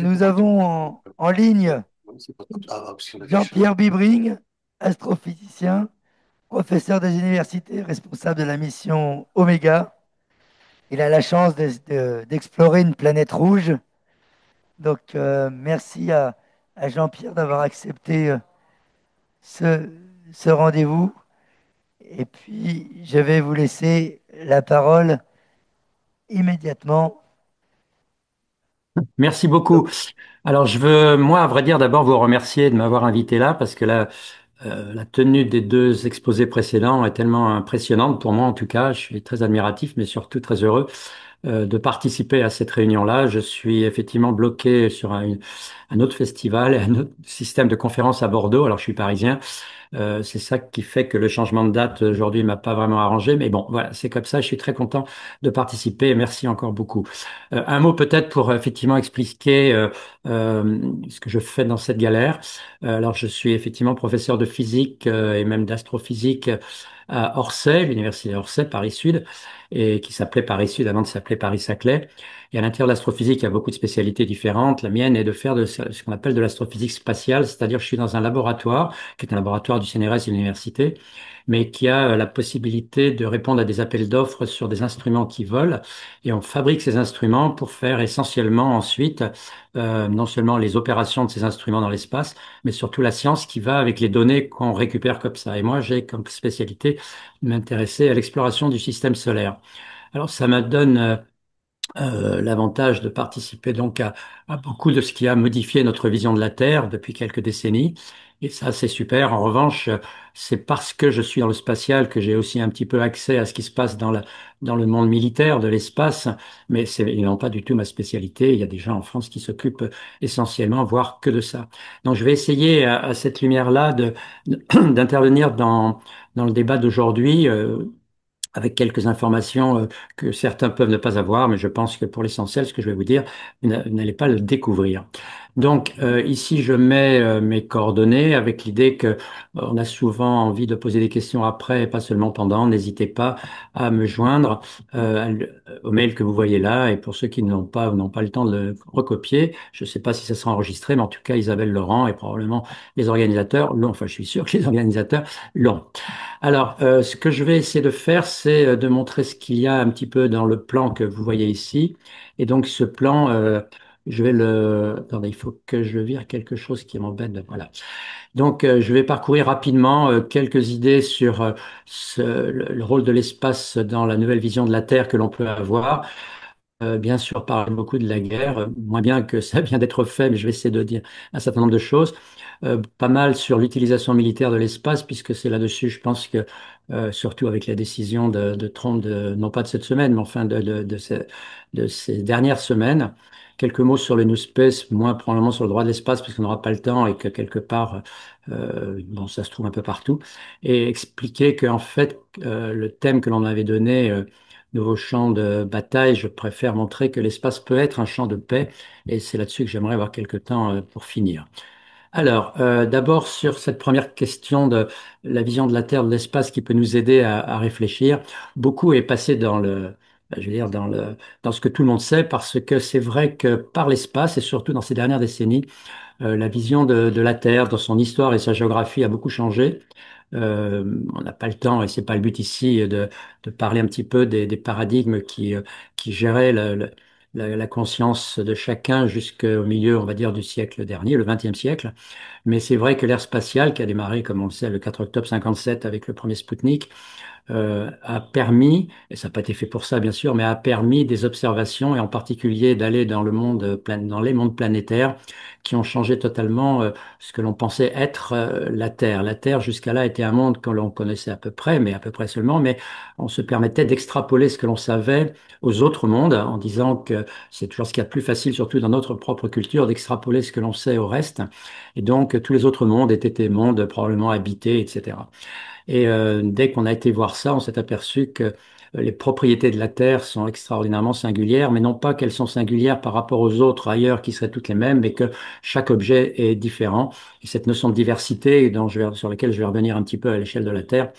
Nous avons en ligne Jean-Pierre Bibring, astrophysicien, professeur des universités, responsable de la mission Oméga. Il a la chance d'explorer une planète rouge. Donc, merci à Jean-Pierre d'avoir accepté ce, ce rendez-vous. Et puis, je vais vous laisser la parole immédiatement. Merci beaucoup. Alors, je veux, moi, à vrai dire, d'abord vous remercier de m'avoir invité là parce que la tenue des deux exposés précédents est tellement impressionnante pour moi, en tout cas. Je suis très admiratif, mais surtout très heureux de participer à cette réunion-là. Je suis effectivement bloqué sur un autre festival, un autre système de conférence à Bordeaux. Alors, je suis parisien. C'est ça qui fait que le changement de date aujourd'hui m'a pas vraiment arrangé, mais bon, voilà, c'est comme ça. Je suis très content de participer et merci encore beaucoup. Un mot peut-être pour effectivement expliquer ce que je fais dans cette galère. Alors, je suis effectivement professeur de physique et même d'astrophysique à Orsay, l'université d'Orsay, Paris-Sud, et qui s'appelait Paris-Sud avant de s'appeler Paris-Saclay. Et à l'intérieur de l'astrophysique, il y a beaucoup de spécialités différentes. La mienne est de faire de ce qu'on appelle de l'astrophysique spatiale, c'est-à-dire je suis dans un laboratoire qui est un laboratoire du CNRS de l'université, mais qui a la possibilité de répondre à des appels d'offres sur des instruments qui volent. Et on fabrique ces instruments pour faire essentiellement ensuite non seulement les opérations de ces instruments dans l'espace, mais surtout la science qui va avec les données qu'on récupère comme ça. Et moi, j'ai comme spécialité de m'intéresser à l'exploration du système solaire. Alors, ça me donne l'avantage de participer donc à beaucoup de ce qui a modifié notre vision de la Terre depuis quelques décennies. Et ça, c'est super. En revanche, c'est parce que je suis dans le spatial que j'ai aussi un petit peu accès à ce qui se passe dans le monde militaire de l'espace, mais c'est évidemment pas du tout ma spécialité. Il y a des gens en France qui s'occupent essentiellement, voire que de ça. Donc, je vais essayer à cette lumière-là d'intervenir dans le débat d'aujourd'hui. Avec quelques informations que certains peuvent ne pas avoir, mais je pense que pour l'essentiel, ce que je vais vous dire, vous n'allez pas le découvrir. Donc ici, je mets mes coordonnées avec l'idée que on a souvent envie de poser des questions après et pas seulement pendant. N'hésitez pas à me joindre au mail que vous voyez là. Et pour ceux qui n'ont pas le temps de le recopier, je ne sais pas si ça sera enregistré, mais en tout cas, Isabelle Laurent et probablement les organisateurs l'ont. Enfin, je suis sûr que les organisateurs l'ont. Alors, ce que je vais essayer de faire, c'est de montrer ce qu'il y a un petit peu dans le plan que vous voyez ici. Et donc, ce plan, je vais le... Attendez, il faut que je vire quelque chose qui m'embête. Voilà. Donc, je vais parcourir rapidement quelques idées sur le rôle de l'espace dans la nouvelle vision de la Terre que l'on peut avoir. Bien sûr, parler beaucoup de la guerre, moins bien que ça vient d'être fait, mais je vais essayer de dire un certain nombre de choses. Pas mal sur l'utilisation militaire de l'espace, puisque c'est là-dessus, je pense que, surtout avec la décision de Trump, non pas de cette semaine, mais enfin de ces dernières semaines, quelques mots sur le New Space, moins probablement sur le droit de l'espace, parce qu'on n'aura pas le temps et que quelque part, bon, ça se trouve un peu partout, et expliquer qu'en fait, le thème que l'on avait donné, nouveau champ de bataille, je préfère montrer que l'espace peut être un champ de paix, et c'est là-dessus que j'aimerais avoir quelques temps pour finir. Alors, d'abord sur cette première question de la vision de la Terre, de l'espace qui peut nous aider à réfléchir, beaucoup est passé je veux dire, dans ce que tout le monde sait, parce que c'est vrai que par l'espace, et surtout dans ces dernières décennies, la vision de la Terre, dans son histoire et sa géographie, a beaucoup changé. On n'a pas le temps, et c'est pas le but ici, de parler un petit peu des paradigmes qui géraient la conscience de chacun jusqu'au milieu, on va dire, du siècle dernier, le XXe siècle. Mais c'est vrai que l'ère spatiale, qui a démarré, comme on le sait, le 4 octobre 57 avec le premier Sputnik, a permis, et ça n'a pas été fait pour ça bien sûr, mais a permis des observations et en particulier d'aller dans le monde, dans les mondes planétaires qui ont changé totalement ce que l'on pensait être la Terre. La Terre jusqu'à là était un monde que l'on connaissait à peu près, mais à peu près seulement, mais on se permettait d'extrapoler ce que l'on savait aux autres mondes en disant que c'est toujours ce qu'il y a de plus facile, surtout dans notre propre culture, d'extrapoler ce que l'on sait au reste. Et donc tous les autres mondes étaient des mondes probablement habités, etc. Et dès qu'on a été voir ça, on s'est aperçu que les propriétés de la Terre sont extraordinairement singulières, mais non pas qu'elles sont singulières par rapport aux autres ailleurs qui seraient toutes les mêmes, mais que chaque objet est différent. Et cette notion de diversité, sur laquelle je vais revenir un petit peu à l'échelle de la Terre,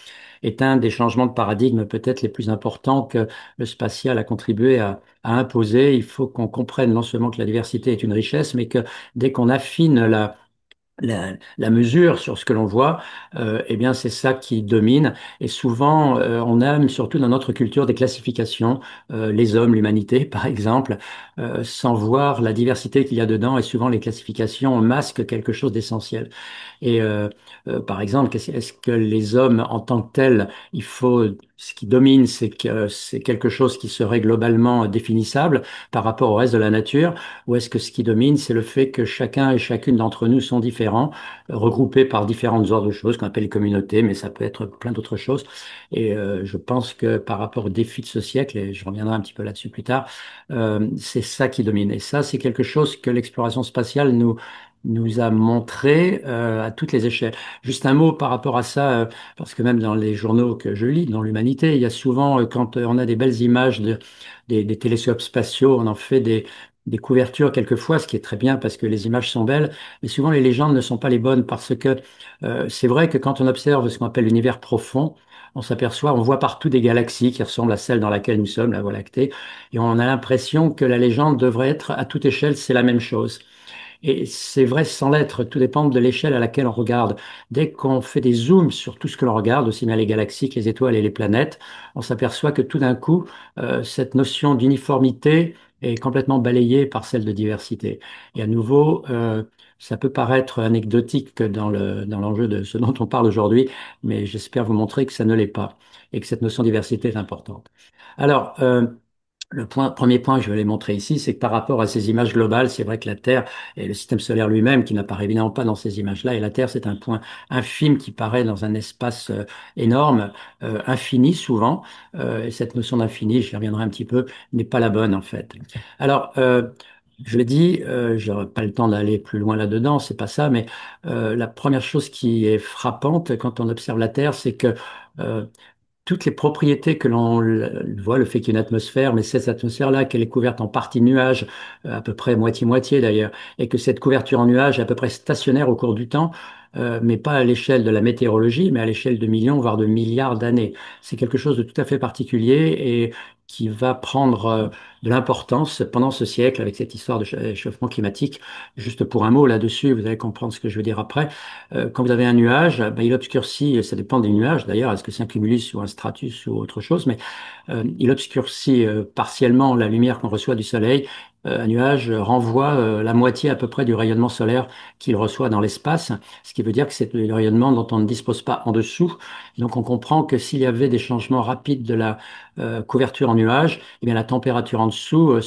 est un des changements de paradigme peut-être les plus importants que le spatial a contribué à imposer. Il faut qu'on comprenne non seulement que la diversité est une richesse, mais que dès qu'on affine la mesure sur ce que l'on voit, eh bien, c'est ça qui domine. Et souvent, on aime, surtout dans notre culture, des classifications, les hommes, l'humanité, par exemple, sans voir la diversité qu'il y a dedans. Et souvent, les classifications masquent quelque chose d'essentiel. Et par exemple, est-ce que les hommes, en tant que tels, ce qui domine, c'est que c'est quelque chose qui serait globalement définissable par rapport au reste de la nature, ou est-ce que ce qui domine, c'est le fait que chacun et chacune d'entre nous sont différents, regroupés par différentes ordres de choses qu'on appelle les communautés, mais ça peut être plein d'autres choses. Et je pense que par rapport aux défis de ce siècle, et je reviendrai un petit peu là-dessus plus tard, c'est ça qui domine. Et ça, c'est quelque chose que l'exploration spatiale nous a montré à toutes les échelles. Juste un mot par rapport à ça, parce que même dans les journaux que je lis, dans l'Humanité, il y a souvent, quand on a des belles images des télescopes spatiaux, on en fait des couvertures quelquefois, ce qui est très bien parce que les images sont belles, mais souvent les légendes ne sont pas les bonnes parce que c'est vrai que quand on observe ce qu'on appelle l'univers profond, on s'aperçoit, on voit partout des galaxies qui ressemblent à celle dans laquelle nous sommes, la Voie lactée, et on a l'impression que la légende devrait être à toute échelle, c'est la même chose. Et c'est vrai sans l'être, tout dépend de l'échelle à laquelle on regarde. Dès qu'on fait des zooms sur tout ce que l'on regarde, aussi bien les galaxies que les étoiles et les planètes, on s'aperçoit que tout d'un coup, cette notion d'uniformité est complètement balayée par celle de diversité. Et à nouveau, ça peut paraître anecdotique dans l'enjeu de ce dont on parle aujourd'hui, mais j'espère vous montrer que ça ne l'est pas et que cette notion de diversité est importante. Alors, premier point que je vais les montrer ici, c'est que par rapport à ces images globales, c'est vrai que la Terre et le système solaire lui-même, qui n'apparaît évidemment pas dans ces images-là, et la Terre, c'est un point infime qui paraît dans un espace énorme, infini souvent. Et cette notion d'infini, j'y reviendrai un petit peu, n'est pas la bonne en fait. Alors, je l'ai dit, je n'aurai pas le temps d'aller plus loin là-dedans, c'est pas ça, mais la première chose qui est frappante quand on observe la Terre, c'est que euh, toutes les propriétés que voit, le fait qu'il y ait une atmosphère, mais cette atmosphère-là, qu'elle est couverte en partie de nuages, à peu près moitié-moitié d'ailleurs, et que cette couverture en nuages est à peu près stationnaire au cours du temps, mais pas à l'échelle de la météorologie, mais à l'échelle de millions, voire de milliards d'années. C'est quelque chose de tout à fait particulier et qui va prendre de l'importance pendant ce siècle avec cette histoire de réchauffement climatique. Juste pour un mot là-dessus, vous allez comprendre ce que je veux dire après. Quand vous avez un nuage, ben, il obscurcit, ça dépend des nuages d'ailleurs, est-ce que c'est un cumulus ou un stratus ou autre chose, mais il obscurcit partiellement la lumière qu'on reçoit du soleil. Un nuage renvoie la moitié à peu près du rayonnement solaire qu'il reçoit dans l'espace, ce qui veut dire que c'est le rayonnement dont on ne dispose pas en dessous. Donc on comprend que s'il y avait des changements rapides de la couverture en nuage, eh bien la température en dessous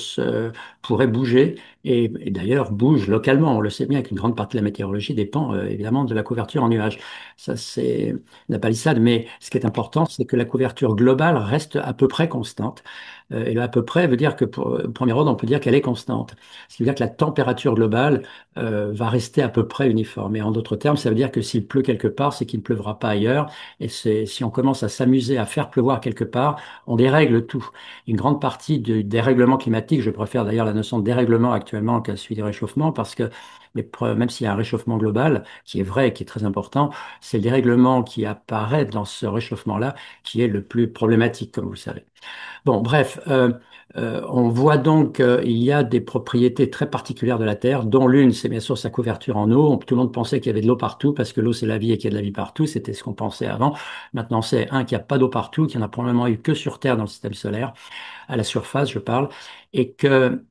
pourrait bouger et d'ailleurs bouge localement. On le sait bien qu'une grande partie de la météorologie dépend évidemment de la couverture en nuage. Ça, c'est la palissade. Mais ce qui est important, c'est que la couverture globale reste à peu près constante. Et le à peu près veut dire que, au premier ordre, on peut dire qu'elle est constante. Ce qui veut dire que la température globale va rester à peu près uniforme. Et en d'autres termes, ça veut dire que s'il pleut quelque part, c'est qu'il ne pleuvra pas ailleurs. Et si on commence à s'amuser à faire pleuvoir quelque part, on dérègle tout. Une grande partie du dérèglement climatique, je préfère d'ailleurs la notion de dérèglement actuellement qu'à celui du réchauffement, parce que même s'il y a un réchauffement global, qui est vrai et qui est très important, c'est le dérèglement qui apparaît dans ce réchauffement-là qui est le plus problématique, comme vous le savez. Bon, bref, on voit donc qu'il y a des propriétés très particulières de la Terre, dont l'une, c'est bien sûr sa couverture en eau. Tout le monde pensait qu'il y avait de l'eau partout, parce que l'eau, c'est la vie et qu'il y a de la vie partout. C'était ce qu'on pensait avant. Maintenant, c'est un, qu'il n'y a pas d'eau partout, qu'il n'y en a probablement eu que sur Terre dans le système solaire, à la surface, je parle, et que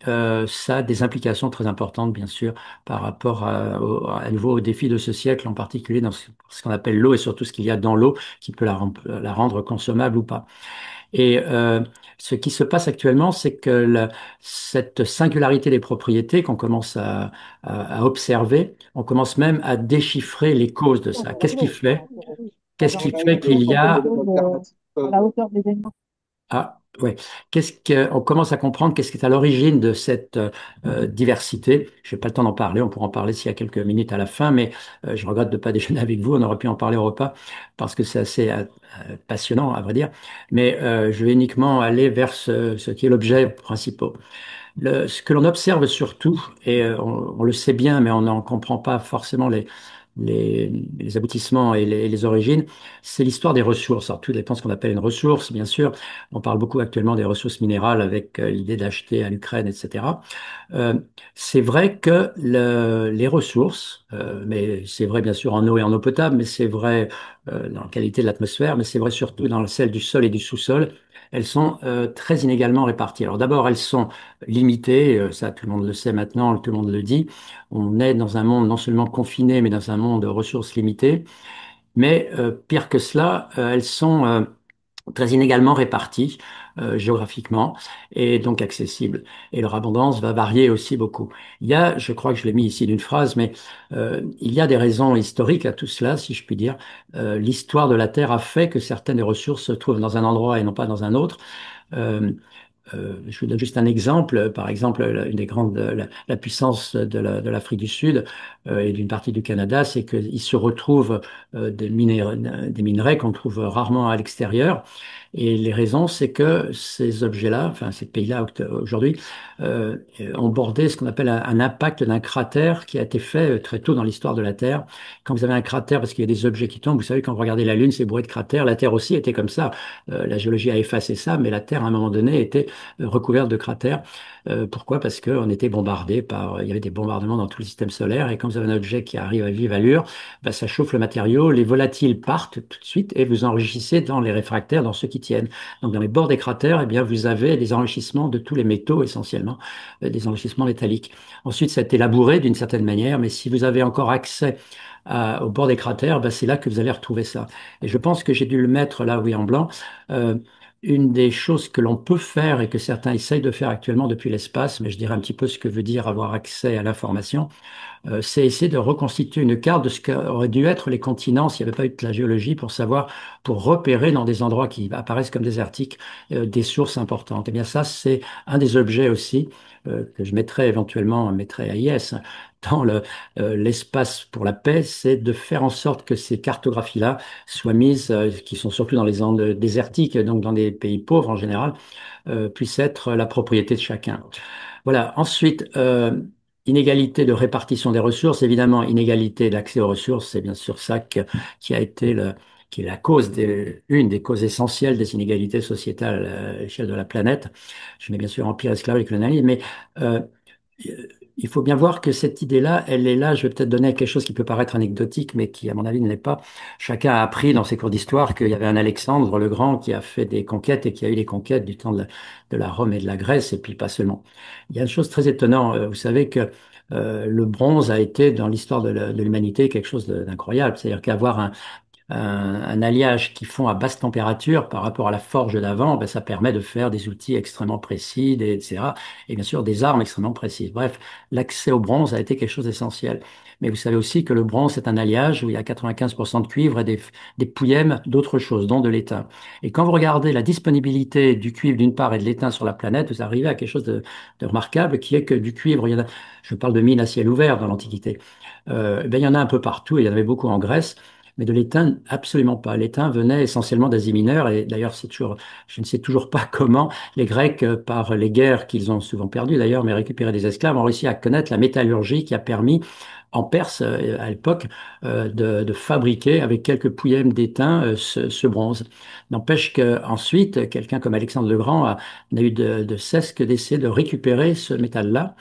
ça a des implications très importantes, bien sûr, par rapport à nouveau au défi de ce siècle, en particulier dans ce qu'on appelle l'eau et surtout ce qu'il y a dans l'eau qui peut la rendre consommable ou pas. Et ce qui se passe actuellement, c'est que cette singularité des propriétés qu'on commence à observer, on commence même à déchiffrer les causes de ça. Qu'est-ce qui fait qu'il y a... Ah, Ouais. On commence à comprendre qu'est-ce qui est à l'origine de cette diversité. Je n'ai pas le temps d'en parler, on pourra en parler s'il y a quelques minutes à la fin, mais je regrette de ne pas déjeuner avec vous, on aurait pu en parler au repas, parce que c'est assez passionnant, à vrai dire. Mais je vais uniquement aller vers ce qui est l'objet principal. Ce que l'on observe surtout, et on le sait bien, mais on n'en comprend pas forcément les aboutissements et les origines, c'est l'histoire des ressources. Alors, tout dépend de ce qu'on appelle une ressource, bien sûr. On parle beaucoup actuellement des ressources minérales avec l'idée d'acheter à l'Ukraine, etc. Euh, c'est vrai que les ressources, mais c'est vrai bien sûr en eau et en eau potable, mais c'est vrai dans la qualité de l'atmosphère, mais c'est vrai surtout dans celle du sol et du sous-sol, elles sont très inégalement réparties. Alors d'abord, elles sont limitées, ça tout le monde le sait maintenant, tout le monde le dit. On est dans un monde non seulement confiné, mais dans un monde de ressources limitées. Mais pire que cela, elles sont très inégalement réparties géographiquement et donc accessibles. Et leur abondance va varier aussi beaucoup. Il y a, je crois que je l'ai mis ici d'une phrase, mais il y a des raisons historiques à tout cela, si je puis dire. L'histoire de la Terre a fait que certaines des ressources se trouvent dans un endroit et non pas dans un autre. Euh, je vous donne juste un exemple. Par exemple, une des grandes, la puissance de l'Afrique du Sud et d'une partie du Canada, c'est qu'il se retrouve des minerais qu'on trouve rarement à l'extérieur. Et les raisons, c'est que ces objets-là, enfin ces pays-là aujourd'hui, ont bordé ce qu'on appelle un impact d'un cratère qui a été fait très tôt dans l'histoire de la Terre. Quand vous avez un cratère, parce qu'il y a des objets qui tombent, vous savez, quand vous regardez la Lune, c'est bourré de cratères. La Terre aussi était comme ça. La géologie a effacé ça, mais la Terre, à un moment donné, était recouverte de cratères. Pourquoi? Parce qu'on était bombardé par, il y avait des bombardements dans tout le système solaire, et quand vous avez un objet qui arrive à vive allure, ben, ça chauffe le matériau, les volatiles partent tout de suite, et vous enrichissez dans les réfractaires, dans ceux qui tiennent. Donc dans les bords des cratères, eh bien, vous avez des enrichissements de tous les métaux essentiellement, des enrichissements métalliques. Ensuite, ça a été labouré d'une certaine manière, mais si vous avez encore accès au bord des cratères, ben, c'est là que vous allez retrouver ça. Et je pense que j'ai dû le mettre là, oui, en blanc. Euh, une des choses que l'on peut faire et que certains essayent de faire actuellement depuis l'espace, mais je dirais un petit peu ce que veut dire avoir accès à l'information, c'est essayer de reconstituer une carte de ce qu'auraient dû être les continents s'il n'y avait pas eu de la géologie pour savoir, pour repérer dans des endroits qui apparaissent comme désertiques, des sources importantes. Et bien ça, c'est un des objets aussi que je mettrai éventuellement, mettrai à IS dans l'espace pour la paix, c'est de faire en sorte que ces cartographies-là soient mises, qui sont surtout dans les zones désertiques, donc dans des pays pauvres en général, puissent être la propriété de chacun. Voilà. Ensuite, inégalité de répartition des ressources, évidemment, inégalité d'accès aux ressources, c'est bien sûr ça qui a été qui est la cause une des causes essentielles des inégalités sociétales à l'échelle de la planète. Je mets bien sûr empire, esclavage et colonialisme, mais euh, il faut bien voir que cette idée-là, elle est là. Je vais peut-être donner quelque chose qui peut paraître anecdotique, mais qui, à mon avis, ne l'est pas. Chacun a appris dans ses cours d'histoire qu'il y avait un Alexandre le Grand qui a fait des conquêtes et qui a eu des conquêtes du temps de la Rome et de la Grèce, et puis pas seulement. Il y a une chose très étonnante. Vous savez que le bronze a été, dans l'histoire de l'humanité, quelque chose d'incroyable. C'est-à-dire qu'avoir un alliage qui fond à basse température par rapport à la forge d'avant, ben, ça permet de faire des outils extrêmement précis, etc. Et bien sûr, des armes extrêmement précises. Bref, l'accès au bronze a été quelque chose d'essentiel. Mais vous savez aussi que le bronze est un alliage où il y a 95% de cuivre et des pouillèmes d'autres choses, dont de l'étain. Et quand vous regardez la disponibilité du cuivre d'une part et de l'étain sur la planète, vous arrivez à quelque chose de remarquable qui est que du cuivre, il y en a, je parle de mines à ciel ouvert dans l'Antiquité, ben, il y en a un peu partout, et il y en avait beaucoup en Grèce. Mais de l'étain, absolument pas. L'étain venait essentiellement d'Asie mineure, et d'ailleurs, je ne sais toujours pas comment les Grecs, par les guerres qu'ils ont souvent perdues d'ailleurs, mais récupéré des esclaves, ont réussi à connaître la métallurgie qui a permis, en Perse, à l'époque, de fabriquer avec quelques pouillèmes d'étain ce bronze. N'empêche qu'ensuite, quelqu'un comme Alexandre le Grand n'a eu de cesse que d'essayer de récupérer ce métal-là.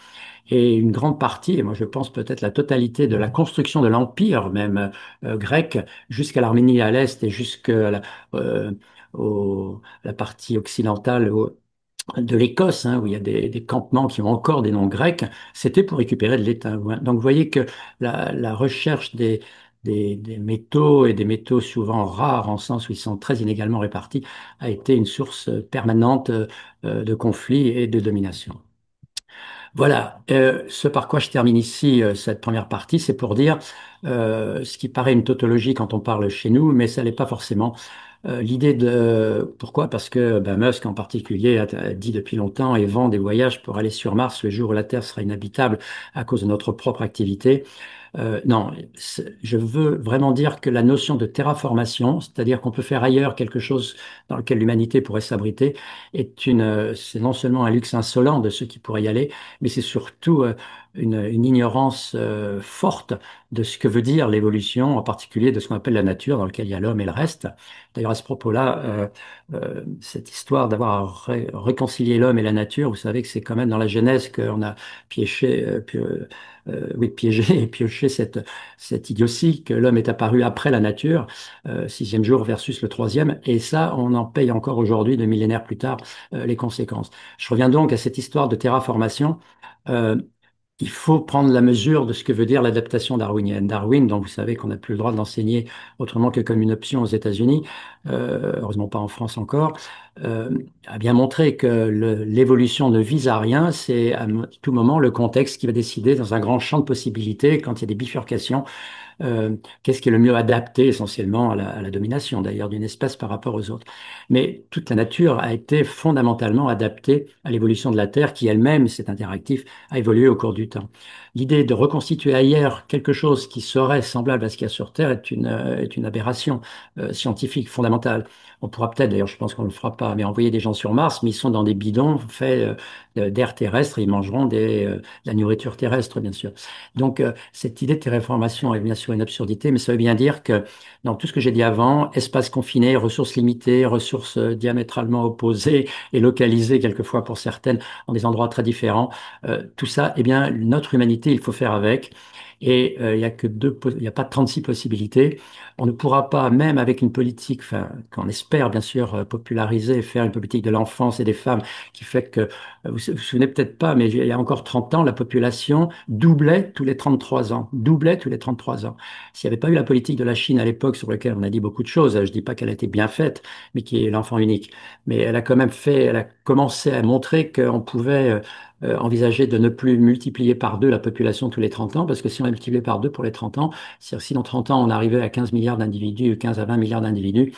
Et une grande partie, et moi je pense peut-être la totalité de la construction de l'empire même grec, jusqu'à l'Arménie à l'est et jusqu'à euh, la partie occidentale de l'Écosse, hein, où il y a des campements qui ont encore des noms grecs, c'était pour récupérer de l'étain. Donc vous voyez que la recherche des métaux et des métaux souvent rares en sens où ils sont très inégalement répartis a été une source permanente de conflits et de domination. Voilà, ce par quoi je termine ici cette première partie, c'est pour dire ce qui paraît une tautologie quand on parle chez nous, mais ça l'est pas forcément. L'idée de pourquoi? Parce que ben, Musk en particulier a dit depuis longtemps et vend des voyages pour aller sur Mars le jour où la Terre sera inhabitable à cause de notre propre activité. Non, je veux vraiment dire que la notion de terraformation, c'est-à-dire qu'on peut faire ailleurs quelque chose dans lequel l'humanité pourrait s'abriter, c'est non seulement un luxe insolent de ceux qui pourraient y aller, mais c'est surtout une ignorance forte de ce que veut dire l'évolution, en particulier de ce qu'on appelle la nature, dans lequel il y a l'homme et le reste. D'ailleurs, à ce propos-là, cette histoire d'avoir à réconcilier l'homme et la nature, vous savez que c'est quand même dans la Genèse qu'on a piégé, oui, piégé et pioché cette idiotie que l'homme est apparu après la nature, sixième jour versus le troisième, et ça, on en paye encore aujourd'hui, 2 millénaires plus tard, les conséquences. Je reviens donc à cette histoire de terraformation. Euh, il faut prendre la mesure de ce que veut dire l'adaptation darwinienne. Darwin, dont vous savez qu'on n'a plus le droit de l'enseigner autrement que comme une option aux États-Unis, heureusement pas en France encore, euh, a bien montré que l'évolution ne vise à rien, c'est à tout moment le contexte qui va décider dans un grand champ de possibilités, quand il y a des bifurcations, qu'est-ce qui est le mieux adapté essentiellement à la domination d'ailleurs d'une espèce par rapport aux autres. Mais toute la nature a été fondamentalement adaptée à l'évolution de la Terre qui elle-même, c'est interactif, a évolué au cours du temps. L'idée de reconstituer ailleurs quelque chose qui serait semblable à ce qu'il y a sur Terre est une aberration scientifique fondamentale. On pourra peut-être, d'ailleurs je pense qu'on ne le fera pas, mais envoyer des gens sur Mars, mais ils sont dans des bidons faits d'air terrestre, et ils mangeront de la nourriture terrestre, bien sûr. Donc, cette idée de terraformation est bien sûr une absurdité, mais ça veut bien dire que dans tout ce que j'ai dit avant, espace confiné, ressources limitées, ressources diamétralement opposées et localisées quelquefois pour certaines en des endroits très différents, tout ça, eh bien, notre humanité, il faut faire avec. Et il n'y a que il n'y a pas 36 possibilités. On ne pourra pas, même avec une politique, enfin, qu'on espère bien sûr populariser, faire une politique de l'enfance et des femmes qui fait que vous souvenez peut-être pas, mais il y a encore 30 ans, la population doublait tous les 33 ans. Doublait tous les 33 ans. S'il n'y avait pas eu la politique de la Chine à l'époque, sur laquelle on a dit beaucoup de choses, je ne dis pas qu'elle a été bien faite, mais qui est l'enfant unique. Mais elle a quand même elle a commencé à montrer qu'on pouvait envisager de ne plus multiplier par deux la population tous les 30 ans, parce que si on multipliait par deux pour les 30 ans, si dans 30 ans on arrivait à 15 milliards d'individus, 15 à 20 milliards d'individus,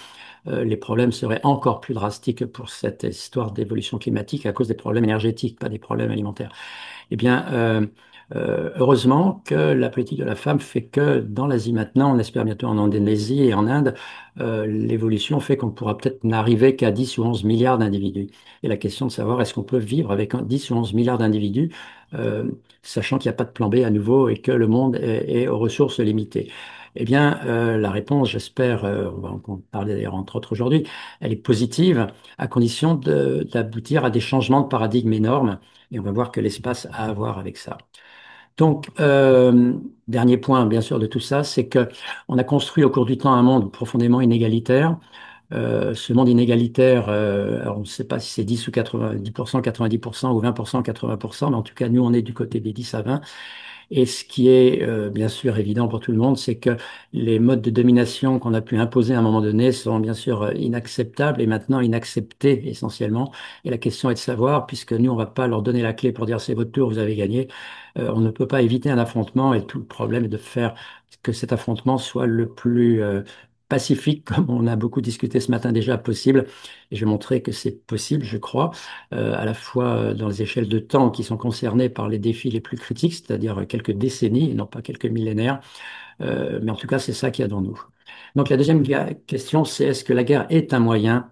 les problèmes seraient encore plus drastiques pour cette histoire d'évolution climatique à cause des problèmes énergétiques, pas des problèmes alimentaires. Eh bien, heureusement que la politique de la femme fait que dans l'Asie maintenant, on espère bientôt en Indonésie et en Inde, l'évolution fait qu'on pourra peut-être n'arriver qu'à 10 ou 11 milliards d'individus. Et la question de savoir est-ce qu'on peut vivre avec 10 ou 11 milliards d'individus, euh, sachant qu'il n'y a pas de plan B à nouveau et que le monde est aux ressources limitées. Eh bien, la réponse, j'espère, on va en parler d'ailleurs entre autres aujourd'hui, elle est positive à condition d'aboutir à des changements de paradigme énormes. Et on va voir que l'espace a à voir avec ça. Donc, dernier point, bien sûr, de tout ça, c'est que on a construit au cours du temps un monde profondément inégalitaire. Ce monde inégalitaire, alors on ne sait pas si c'est 10 ou 90%, 90% ou 20%, 80%, mais en tout cas, nous, on est du côté des 10 à 20. Et ce qui est bien sûr évident pour tout le monde, c'est que les modes de domination qu'on a pu imposer à un moment donné sont bien sûr inacceptables et maintenant inacceptés essentiellement. Et la question est de savoir, puisque nous, on va pas leur donner la clé pour dire c'est votre tour, vous avez gagné, on ne peut pas éviter un affrontement et tout le problème est de faire que cet affrontement soit le plus pacifique, comme on a beaucoup discuté ce matin déjà, possible. Et je vais montrer que c'est possible, je crois à la fois dans les échelles de temps qui sont concernées par les défis les plus critiques, c'est-à-dire quelques décennies, et non pas quelques millénaires. Mais en tout cas, c'est ça qu'il y a dans nous. Donc la deuxième question, c'est est-ce que la guerre est un moyen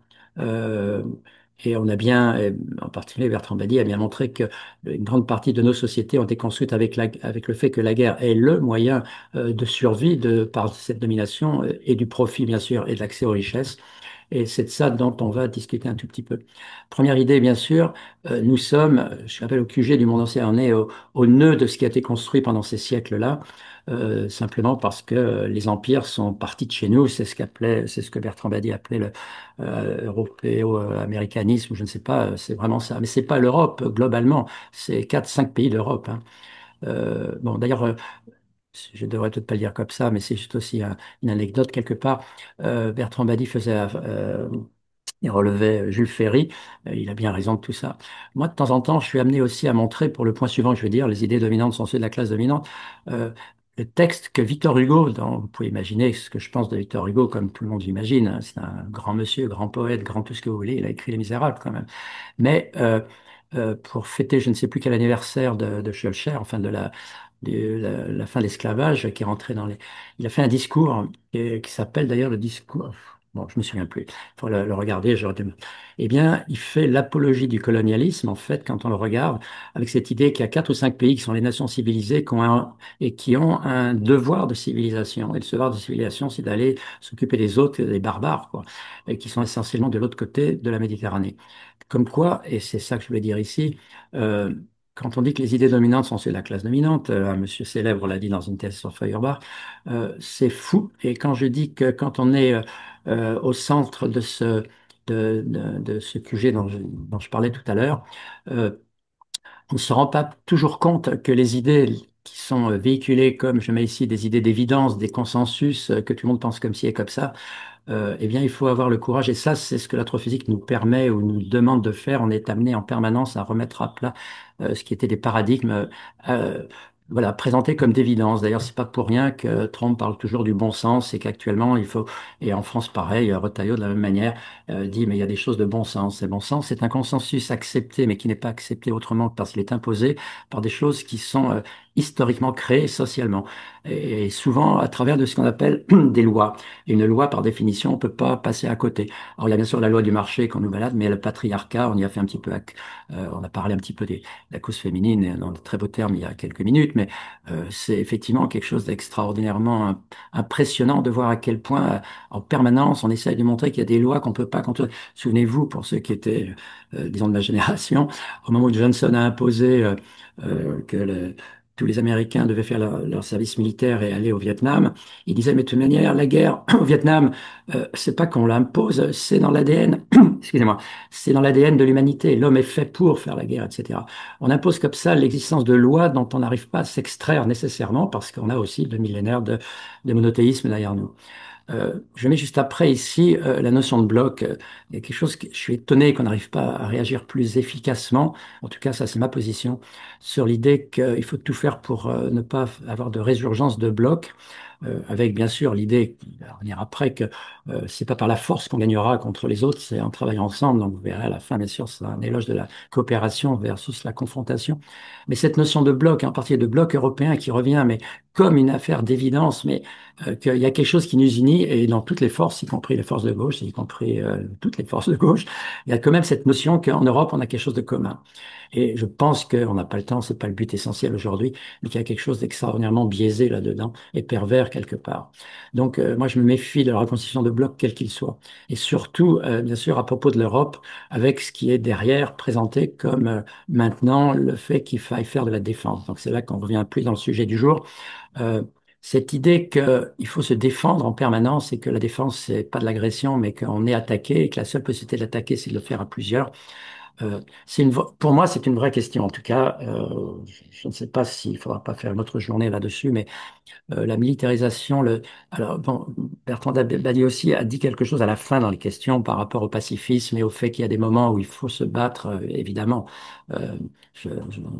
et on a bien, en particulier Bertrand Badi a bien montré que une grande partie de nos sociétés ont été construites avec le fait que la guerre est le moyen de survie par cette domination et du profit, bien sûr, et de l'accès aux richesses. Et c'est de ça dont on va discuter un tout petit peu. Première idée, bien sûr, nous sommes, je rappelle, au QG du monde ancien, on est au nœud de ce qui a été construit pendant ces siècles-là, simplement parce que les empires sont partis de chez nous, c'est ce que Bertrand Badi appelait le européo-américanisme, ou je ne sais pas, c'est vraiment ça. Mais c'est pas l'Europe, globalement, c'est 4, 5 pays d'Europe, hein. Bon, d'ailleurs, je devrais peut-être pas le dire comme ça, mais c'est juste aussi une anecdote quelque part. Bertrand Badi il relevait Jules Ferry. Il a bien raison de tout ça. Moi, de temps en temps, je suis amené aussi à montrer, pour le point suivant, je veux dire, les idées dominantes sont celles de la classe dominante. Euh, le texte que Victor Hugo, dont vous pouvez imaginer ce que je pense de Victor Hugo, comme tout le monde l'imagine, hein, c'est un grand monsieur, grand poète, grand tout ce que vous voulez, il a écrit Les Misérables quand même. Mais pour fêter je ne sais plus quel anniversaire de Schœlcher, enfin la fin de l'esclavage, qui est rentré dans les... Il a fait un discours qui s'appelle d'ailleurs le discours... Bon, je me souviens plus. Il faut le regarder. Eh bien, il fait l'apologie du colonialisme, en fait, quand on le regarde, avec cette idée qu'il y a quatre ou cinq pays qui sont les nations civilisées et qui ont un devoir de civilisation. Et le devoir de civilisation, c'est d'aller s'occuper des autres, des barbares, quoi, et qui sont essentiellement de l'autre côté de la Méditerranée. Comme quoi, et c'est ça que je voulais dire ici, euh, quand on dit que les idées dominantes sont celles de la classe dominante, un monsieur célèbre l'a dit dans une thèse sur Feuerbach, c'est fou. Et quand je dis que quand on est au centre de ce QG dont je parlais tout à l'heure, euh, on ne se rend pas toujours compte que les idées qui sont véhiculées comme, je mets ici, des idées d'évidence, des consensus, que tout le monde pense comme ci et comme ça, eh bien, il faut avoir le courage, et ça, c'est ce que l'astrophysique nous permet ou nous demande de faire. On est amené en permanence à remettre à plat ce qui étaient des paradigmes, euh, voilà, présentés comme d'évidence. D'ailleurs, c'est pas pour rien que Trump parle toujours du bon sens et qu'actuellement, il faut, et en France, pareil, Retailleau, de la même manière, dit, mais il y a des choses de bon sens. Et bon sens, c'est un consensus accepté, mais qui n'est pas accepté autrement que parce qu'il est imposé par des choses qui sont historiquement créées socialement, et souvent à travers de ce qu'on appelle des lois. Et une loi, par définition, on ne peut pas passer à côté. Alors, il y a bien sûr la loi du marché qu'on nous balade, mais le patriarcat, on y a fait un petit peu, on a parlé un petit peu de la cause féminine dans de très beaux termes il y a quelques minutes, mais c'est effectivement quelque chose d'extraordinairement impressionnant de voir à quel point, en permanence, on essaye de montrer qu'il y a des lois qu'on ne peut pas contrôler. Souvenez-vous, pour ceux qui étaient, disons, de ma génération, au moment où Johnson a imposé que tous les Américains devaient faire leur service militaire et aller au Vietnam, il disait, mais de toute manière, la guerre au Vietnam, c'est pas qu'on l'impose, c'est dans l'ADN, excusez-moi, c'est dans l'ADN de l'humanité. L'homme est fait pour faire la guerre, etc. On impose comme ça l'existence de lois dont on n'arrive pas à s'extraire nécessairement parce qu'on a aussi deux millénaires de monothéisme derrière nous. Je mets juste après ici la notion de bloc. Il y a quelque chose que je suis étonné qu'on n'arrive pas à réagir plus efficacement. En tout cas, ça c'est ma position sur l'idée qu'il faut tout faire pour ne pas avoir de résurgence de blocs. Avec bien sûr l'idée, on va revenir après, que c'est pas par la force qu'on gagnera contre les autres, c'est en travaillant ensemble. Donc vous verrez à la fin, bien sûr, c'est un éloge de la coopération versus la confrontation. Mais cette notion de bloc, en particulier de bloc européen qui revient, mais comme une affaire d'évidence, mais qu'il y a quelque chose qui nous unit, et dans toutes les forces, y compris les forces de gauche, y compris toutes les forces de gauche, il y a quand même cette notion qu'en Europe, on a quelque chose de commun. Et je pense qu'on n'a pas le temps, c'est pas le but essentiel aujourd'hui, mais qu'il y a quelque chose d'extraordinairement biaisé là-dedans et pervers quelque part. Donc, moi, je me méfie de la reconstitution de blocs, quel qu'il soit. Et surtout, bien sûr, à propos de l'Europe, avec ce qui est derrière présenté comme maintenant le fait qu'il faille faire de la défense. Donc, c'est là qu'on revient plus dans le sujet du jour. Euh, Cette idée qu'il faut se défendre en permanence et que la défense, c'est pas de l'agression, mais qu'on est attaqué et que la seule possibilité de l'attaquer, c'est de le faire à plusieurs. Pour moi, c'est une vraie question. En tout cas, je ne sais pas s'il faudra pas faire une autre journée là-dessus, mais la militarisation, alors bon, Bertrand Dabadi aussi a dit quelque chose à la fin dans les questions par rapport au pacifisme et au fait qu'il y a des moments où il faut se battre, évidemment. Euh,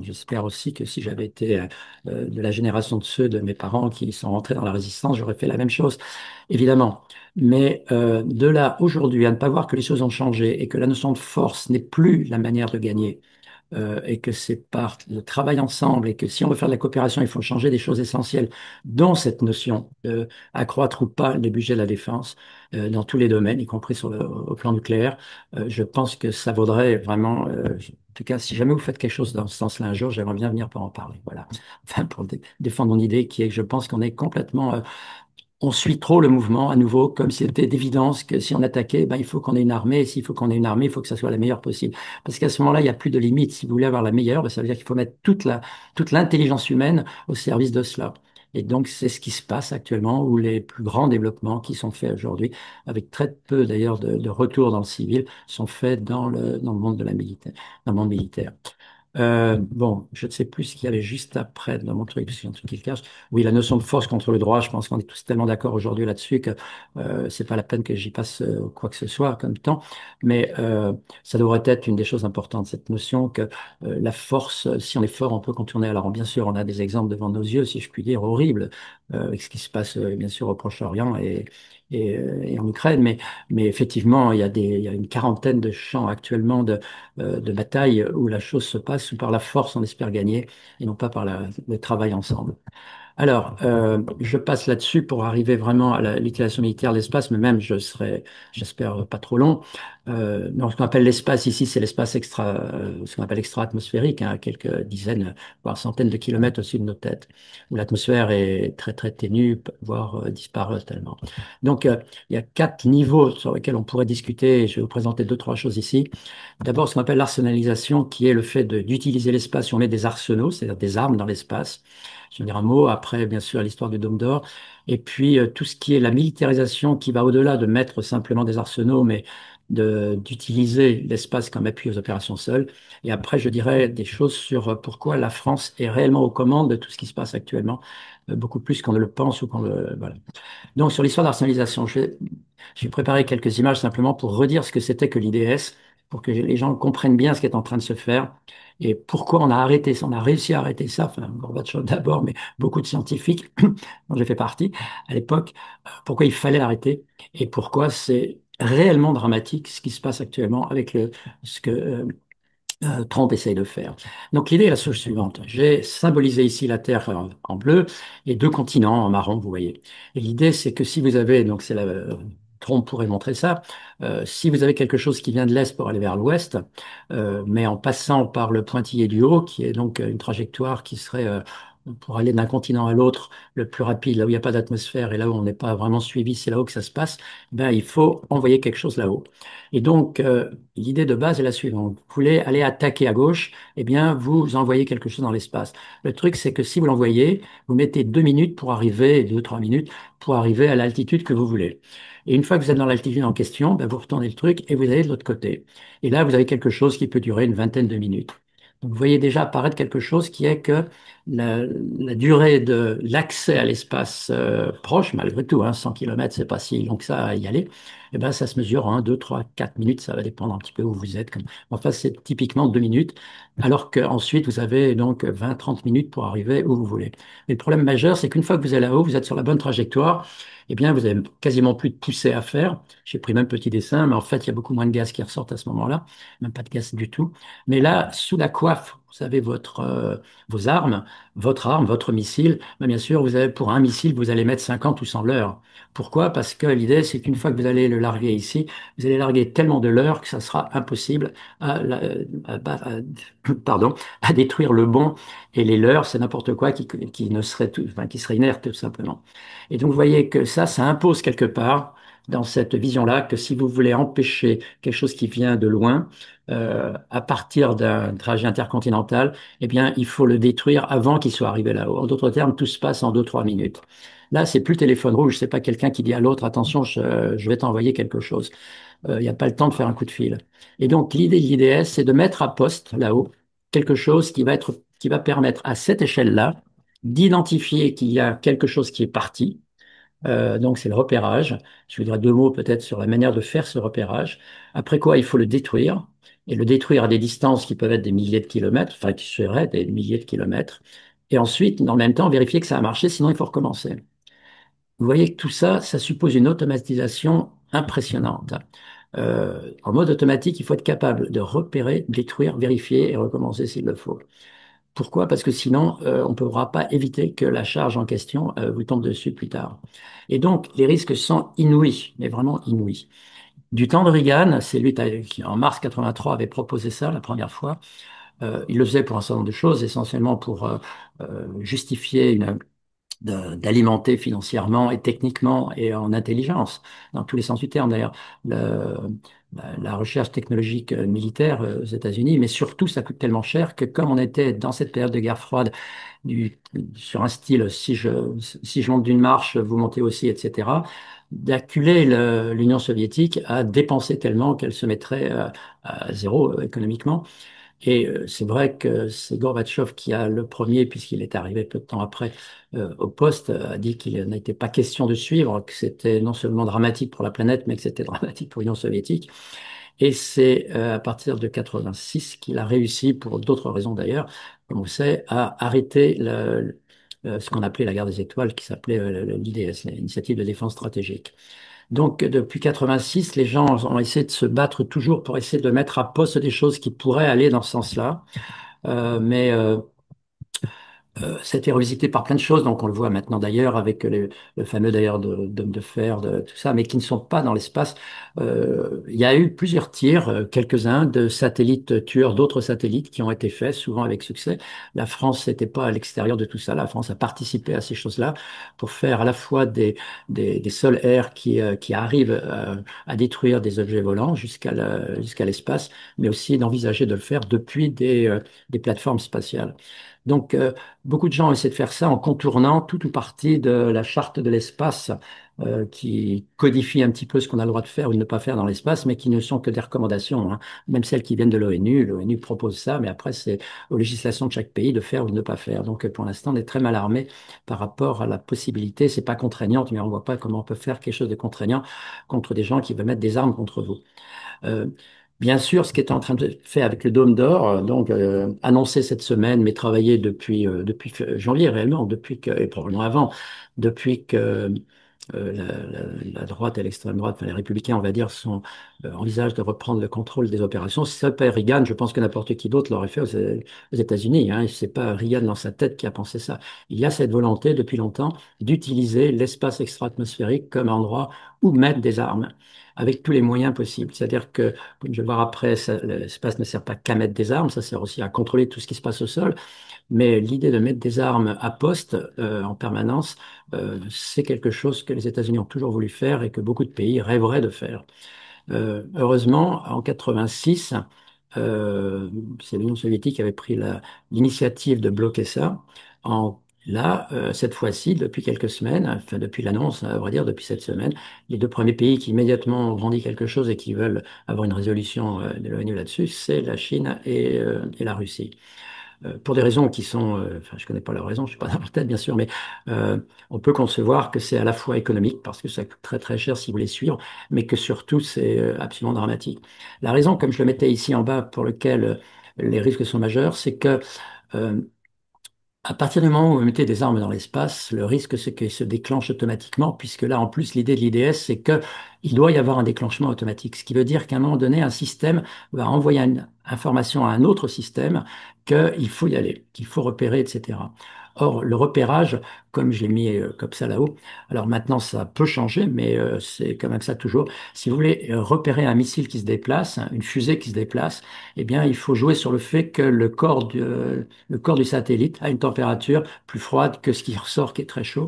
J'espère aussi que si j'avais été de la génération de ceux de mes parents qui sont rentrés dans la résistance, j'aurais fait la même chose, évidemment. Mais de là, aujourd'hui, à ne pas voir que les choses ont changé et que la notion de force n'est plus la manière de gagner, et que c'est par le travail ensemble et que si on veut faire de la coopération, il faut changer des choses essentielles, dont cette notion de accroître ou pas les budgets de la défense dans tous les domaines, y compris au plan nucléaire. Je pense que ça vaudrait vraiment, en tout cas, si jamais vous faites quelque chose dans ce sens-là un jour, j'aimerais bien venir pour en parler. Voilà, enfin pour défendre mon idée qui est que je pense qu'on est complètement on suit trop le mouvement à nouveau, comme si c'était d'évidence que si on attaquait, ben, il faut qu'on ait une armée, et s'il faut qu'on ait une armée, il faut que ça soit la meilleure possible. Parce qu'à ce moment-là, il n'y a plus de limite. Si vous voulez avoir la meilleure, ben, ça veut dire qu'il faut mettre toute l'intelligence humaine au service de cela. Et donc, c'est ce qui se passe actuellement, où les plus grands développements qui sont faits aujourd'hui, avec très peu d'ailleurs de retour dans le civil, sont faits dans le monde de la militaire, dans le monde militaire. Bon, je ne sais plus ce qu'il y avait juste après dans mon truc, parce qu'il y a un truc qui le cache. Oui, la notion de force contre le droit, je pense qu'on est tous tellement d'accord aujourd'hui là-dessus que c'est pas la peine que j'y passe quoi que ce soit comme temps. Mais ça devrait être une des choses importantes, cette notion que la force, si on est fort, on peut contourner. Alors bien sûr, on a des exemples devant nos yeux, si je puis dire, horribles, avec ce qui se passe bien sûr au Proche-Orient et en Ukraine. Mais effectivement, il y a une quarantaine de champs actuellement de bataille où la chose se passe par la force, on espère gagner, et non pas par le travail ensemble. Alors, je passe là-dessus pour arriver vraiment à l'utilisation militaire de l'espace, mais même je serai, j'espère, pas trop long. Donc, ce qu'on appelle l'espace ici, c'est l'espace ce qu'on appelle extra-atmosphérique, hein, à quelques dizaines, voire centaines de kilomètres au-dessus de nos têtes, où l'atmosphère est très très ténue, voire disparaît tellement. Donc, il y a quatre niveaux sur lesquels on pourrait discuter. Et je vais vous présenter deux, trois choses ici. D'abord, ce qu'on appelle l'arsenalisation, qui est le fait d'utiliser l'espace. On met des arsenaux, c'est-à-dire des armes dans l'espace. Je vais dire un mot. Après, bien sûr, l'histoire du Dôme d'Or. Et puis, tout ce qui est la militarisation qui va au-delà de mettre simplement des arsenaux, mais d'utiliser l'espace comme appui aux opérations seules. Et après, je dirais des choses sur pourquoi la France est réellement aux commandes de tout ce qui se passe actuellement, beaucoup plus qu'on ne le pense ou qu'on le... Voilà. Donc, sur l'histoire de l'arsenalisation, j'ai préparé quelques images simplement pour redire ce que c'était que l'IDS, pour que les gens comprennent bien ce qui est en train de se faire et pourquoi on a arrêté ça, on a réussi à arrêter ça, enfin, Gorbatchev d'abord, mais beaucoup de scientifiques, dont j'ai fait partie à l'époque, pourquoi il fallait l'arrêter et pourquoi c'est réellement dramatique ce qui se passe actuellement avec ce que Trump essaye de faire. Donc l'idée est la chose suivante. J'ai symbolisé ici la Terre en bleu et deux continents en marron, vous voyez. Et l'idée, c'est que si vous avez, donc c'est la, Trump pourrait montrer ça, si vous avez quelque chose qui vient de l'Est pour aller vers l'Ouest, mais en passant par le pointillé du haut, qui est donc une trajectoire qui serait pour aller d'un continent à l'autre le plus rapide, là où il n'y a pas d'atmosphère et là où on n'est pas vraiment suivi, c'est là-haut que ça se passe, ben, il faut envoyer quelque chose là-haut. Et donc, l'idée de base est la suivante. Vous voulez aller attaquer à gauche, eh bien, vous envoyez quelque chose dans l'espace. Le truc, c'est que si vous l'envoyez, vous mettez 2 minutes pour arriver, 2, 3 minutes pour arriver à l'altitude que vous voulez. Et une fois que vous êtes dans l'altitude en question, ben, vous retournez le truc et vous allez de l'autre côté. Et là, vous avez quelque chose qui peut durer une vingtaine de minutes. Donc, vous voyez déjà apparaître quelque chose qui est que la durée de l'accès à l'espace proche, malgré tout, hein, 100 km, c'est pas si long que ça à y aller, eh ben, ça se mesure en 2, 3, 4 minutes, ça va dépendre un petit peu où vous êtes. Enfin, c'est typiquement 2 minutes, alors qu'ensuite, vous avez donc 20, 30 minutes pour arriver où vous voulez. Mais le problème majeur, c'est qu'une fois que vous êtes là-haut, vous êtes sur la bonne trajectoire, eh bien, vous avez quasiment plus de poussée à faire. J'ai pris même petit dessin, mais en fait, il y a beaucoup moins de gaz qui ressortent à ce moment-là, même pas de gaz du tout. Mais là, sous la coiffe, vous avez vos armes, votre arme, votre missile. Mais bien sûr, vous avez, pour un missile, vous allez mettre 50 ou 100 leurres. Pourquoi? Parce que l'idée, c'est qu'une fois que vous allez le larguer ici, vous allez larguer tellement de leurres que ça sera impossible pardon, à détruire le bon. Et les leurres, c'est n'importe quoi qui ne serait enfin, qui serait inerte, tout simplement. Et donc, vous voyez que ça impose quelque part dans cette vision-là que si vous voulez empêcher quelque chose qui vient de loin, à partir d'un trajet intercontinental, eh bien, il faut le détruire avant qu'il soit arrivé là-haut. En d'autres termes, tout se passe en 2, 3 minutes. Là, c'est plus téléphone rouge, c'est pas quelqu'un qui dit à l'autre, attention, je vais t'envoyer quelque chose. Il n'y a pas le temps de faire un coup de fil. Et donc, l'idée de l'IDS, c'est de mettre à poste là-haut quelque chose qui va permettre à cette échelle-là d'identifier qu'il y a quelque chose qui est parti. Donc, c'est le repérage. Je vous dirai deux mots peut-être sur la manière de faire ce repérage. Après quoi, il faut le détruire. Et le détruire à des distances qui peuvent être des milliers de kilomètres, enfin qui seraient des milliers de kilomètres. Et ensuite, en même temps, vérifier que ça a marché, sinon il faut recommencer. Vous voyez que tout ça, ça suppose une automatisation impressionnante. En mode automatique, il faut être capable de repérer, détruire, vérifier et recommencer s'il le faut. Pourquoi? Parce que sinon, on ne pourra pas éviter que la charge en question vous tombe dessus plus tard. Et donc, les risques sont inouïs, mais vraiment inouïs. Du temps de Reagan, c'est lui qui, en mars 83, avait proposé ça la première fois. Il le faisait pour un certain nombre de choses, essentiellement pour justifier d'alimenter financièrement et techniquement et en intelligence, dans tous les sens du terme d'ailleurs, la recherche technologique militaire aux États-Unis, mais surtout ça coûte tellement cher que comme on était dans cette période de guerre froide, sur un style si je monte d'une marche, vous montez aussi, etc., d'acculer l'Union soviétique à dépenser tellement qu'elle se mettrait à zéro économiquement. Et c'est vrai que c'est Gorbatchev qui a le premier, puisqu'il est arrivé peu de temps après au poste, a dit qu'il n'était pas question de suivre, que c'était non seulement dramatique pour la planète, mais que c'était dramatique pour l'Union soviétique. Et c'est à partir de 86 qu'il a réussi, pour d'autres raisons d'ailleurs, comme on sait, à arrêter ce qu'on appelait la guerre des étoiles, qui s'appelait l'IDS, l'Initiative de défense stratégique. Donc, depuis 86, les gens ont essayé de se battre toujours pour essayer de mettre à poste des choses qui pourraient aller dans ce sens-là. Mais c'était revisité par plein de choses, donc on le voit maintenant d'ailleurs avec le fameux d'ailleurs d'hommes de fer, de tout ça, mais qui ne sont pas dans l'espace. Il y a eu plusieurs tirs, quelques-uns de satellites tueurs d'autres satellites qui ont été faits, souvent avec succès. La France n'était pas à l'extérieur de tout ça. La France a participé à ces choses-là pour faire à la fois des sols-air qui arrivent à détruire des objets volants jusqu'à l'espace, mais aussi d'envisager de le faire depuis des plateformes spatiales. Donc, beaucoup de gens essaient de faire ça en contournant tout ou partie de la charte de l'espace qui codifie un petit peu ce qu'on a le droit de faire ou de ne pas faire dans l'espace, mais qui ne sont que des recommandations, hein. Même celles qui viennent de l'ONU. L'ONU propose ça, mais après, c'est aux législations de chaque pays de faire ou de ne pas faire. Donc, pour l'instant, on est très mal armé par rapport à la possibilité. C'est pas contraignant, mais on ne voit pas comment on peut faire quelque chose de contraignant contre des gens qui veulent mettre des armes contre vous. Euh, Bien sûr, ce qui est en train de faire avec le Dôme d'Or, donc annoncé cette semaine, mais travaillé depuis janvier réellement, depuis que, et probablement avant, depuis que la droite et l'extrême droite, enfin les républicains, on va dire, envisagent de reprendre le contrôle des opérations. Si ça n'était pas Reagan, je pense que n'importe qui d'autre l'aurait fait aux États-Unis, hein. C'est pas Reagan dans sa tête qui a pensé ça. Il y a cette volonté depuis longtemps d'utiliser l'espace extra-atmosphérique comme endroit où mettre des armes avec tous les moyens possibles. C'est-à-dire que, comme je vais le voir après, l'espace ne sert pas qu'à mettre des armes, ça sert aussi à contrôler tout ce qui se passe au sol. Mais l'idée de mettre des armes à poste en permanence, c'est quelque chose que les États-Unis ont toujours voulu faire et que beaucoup de pays rêveraient de faire. Heureusement, en 86, euh, c'est l'Union soviétique qui avait pris l'initiative de bloquer ça. Là, cette fois-ci, depuis quelques semaines, enfin depuis l'annonce, à vrai dire, depuis cette semaine, les deux premiers pays qui immédiatement ont brandi quelque chose et qui veulent avoir une résolution de l'ONU là-dessus, c'est la Chine et la Russie pour des raisons qui sont, enfin, je connais pas leurs raisons, je suis pas dans leur tête bien sûr, mais euh, on peut concevoir que c'est à la fois économique parce que ça coûte très très cher si vous les suivez, mais que surtout c'est absolument dramatique. La raison, comme je le mettais ici en bas, pour lequel les risques sont majeurs, c'est que euh, à partir du moment où vous mettez des armes dans l'espace, le risque, c'est qu'elles se déclenchent automatiquement, puisque là, en plus, l'idée de l'IDS, c'est que il doit y avoir un déclenchement automatique, ce qui veut dire qu'à un moment donné, un système va envoyer une information à un autre système qu'il faut y aller, qu'il faut repérer, etc. Or, le repérage, comme je l'ai mis comme ça là-haut, alors maintenant, ça peut changer, mais c'est quand même ça toujours. Si vous voulez repérer un missile qui se déplace, hein, une fusée qui se déplace, eh bien, il faut jouer sur le fait que le corps du satellite a une température plus froide que ce qui ressort qui est très chaud.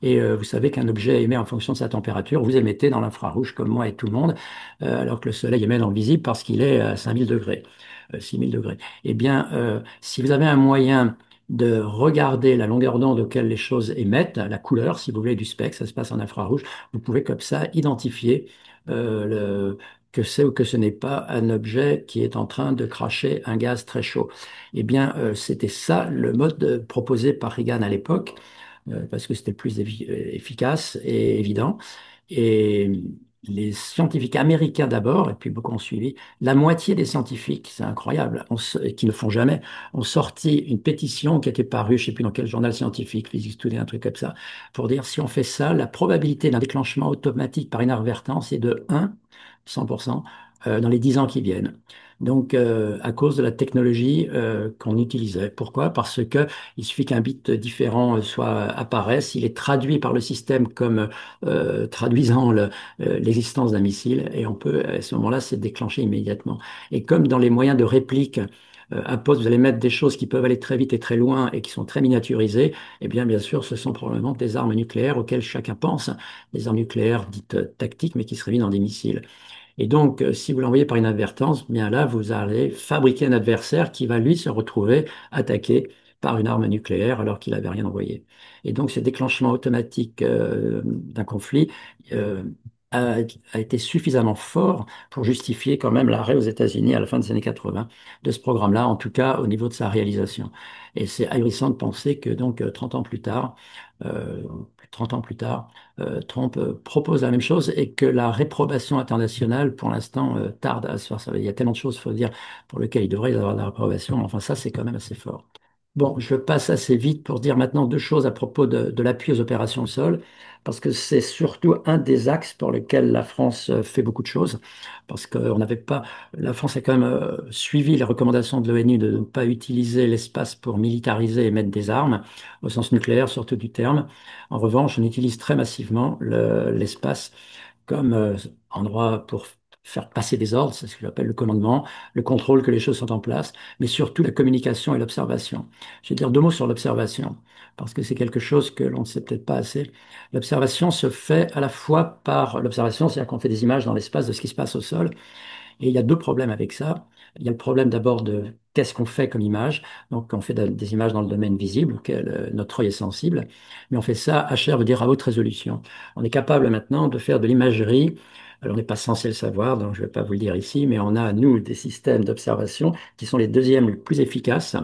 Et vous savez qu'un objet émet en fonction de sa température. Vous émettez dans l'infrarouge comme moi et tout le monde, alors que le Soleil émet dans le visible parce qu'il est à 5000 degrés, 6000 degrés. Eh bien, si vous avez un moyen de regarder la longueur d'onde auquel les choses émettent, la couleur, si vous voulez, du spectre, ça se passe en infrarouge, vous pouvez comme ça identifier que c'est ou que ce n'est pas un objet qui est en train de cracher un gaz très chaud. Eh bien, c'était ça le mode proposé par Reagan à l'époque, parce que c'était le plus efficace et évident. Et les scientifiques américains d'abord, et puis beaucoup ont suivi, la moitié des scientifiques, c'est incroyable, qui ne font jamais, ont sorti une pétition qui était parue, je ne sais plus dans quel journal scientifique, Physics Today, un truc comme ça, pour dire si on fait ça, la probabilité d'un déclenchement automatique par inadvertance est de 1, 100%, dans les 10 ans qui viennent. Donc, à cause de la technologie qu'on utilisait. Pourquoi? Parce que il suffit qu'un bit différent soit apparaisse, il est traduit par le système comme traduisant l'existence d'un missile, et on peut, à ce moment-là, c'est déclenché immédiatement. Et comme dans les moyens de réplique, à poste, vous allez mettre des choses qui peuvent aller très vite et très loin et qui sont très miniaturisées, eh bien sûr, ce sont probablement des armes nucléaires auxquelles chacun pense, des armes nucléaires dites tactiques, mais qui se révèlent dans des missiles. Et donc, si vous l'envoyez par inadvertance, bien là, vous allez fabriquer un adversaire qui va, lui, se retrouver attaqué par une arme nucléaire alors qu'il n'avait rien envoyé. Et donc, ce déclenchement automatique d'un conflit, euh, a, a été suffisamment fort pour justifier quand même l'arrêt aux États-Unis à la fin des années 80 de ce programme-là, en tout cas au niveau de sa réalisation. Et c'est ahurissant de penser que donc 30 ans plus tard, euh, 30 ans plus tard, Trump propose la même chose et que la réprobation internationale, pour l'instant, tarde à se faire. Il y a tellement de choses, il faut dire, pour lesquelles il devrait y avoir de la réprobation, mais enfin ça, c'est quand même assez fort. Bon, je passe assez vite pour dire maintenant deux choses à propos de l'appui aux opérations au sol, parce que c'est surtout un des axes pour lesquels la France fait beaucoup de choses, parce qu'on n'avait pas, la France a quand même suivi les recommandations de l'ONU de ne pas utiliser l'espace pour militariser et mettre des armes, au sens nucléaire surtout du terme. En revanche, on utilise très massivement l'espace comme endroit pour faire passer des ordres, c'est ce que j'appelle le commandement, le contrôle que les choses sont en place, mais surtout la communication et l'observation. Je vais dire deux mots sur l'observation, parce que c'est quelque chose que l'on ne sait peut-être pas assez. L'observation se fait à la fois par l'observation, c'est-à-dire qu'on fait des images dans l'espace de ce qui se passe au sol, et il y a deux problèmes avec ça. Il y a le problème d'abord de qu'est-ce qu'on fait comme image. Donc, on fait des images dans le domaine visible, auquel notre œil est sensible, mais on fait ça HR, veut dire à haute résolution. On est capable maintenant de faire de l'imagerie. Alors, on n'est pas censé le savoir, donc je ne vais pas vous le dire ici, mais on a, nous, des systèmes d'observation qui sont les deuxièmes les plus efficaces,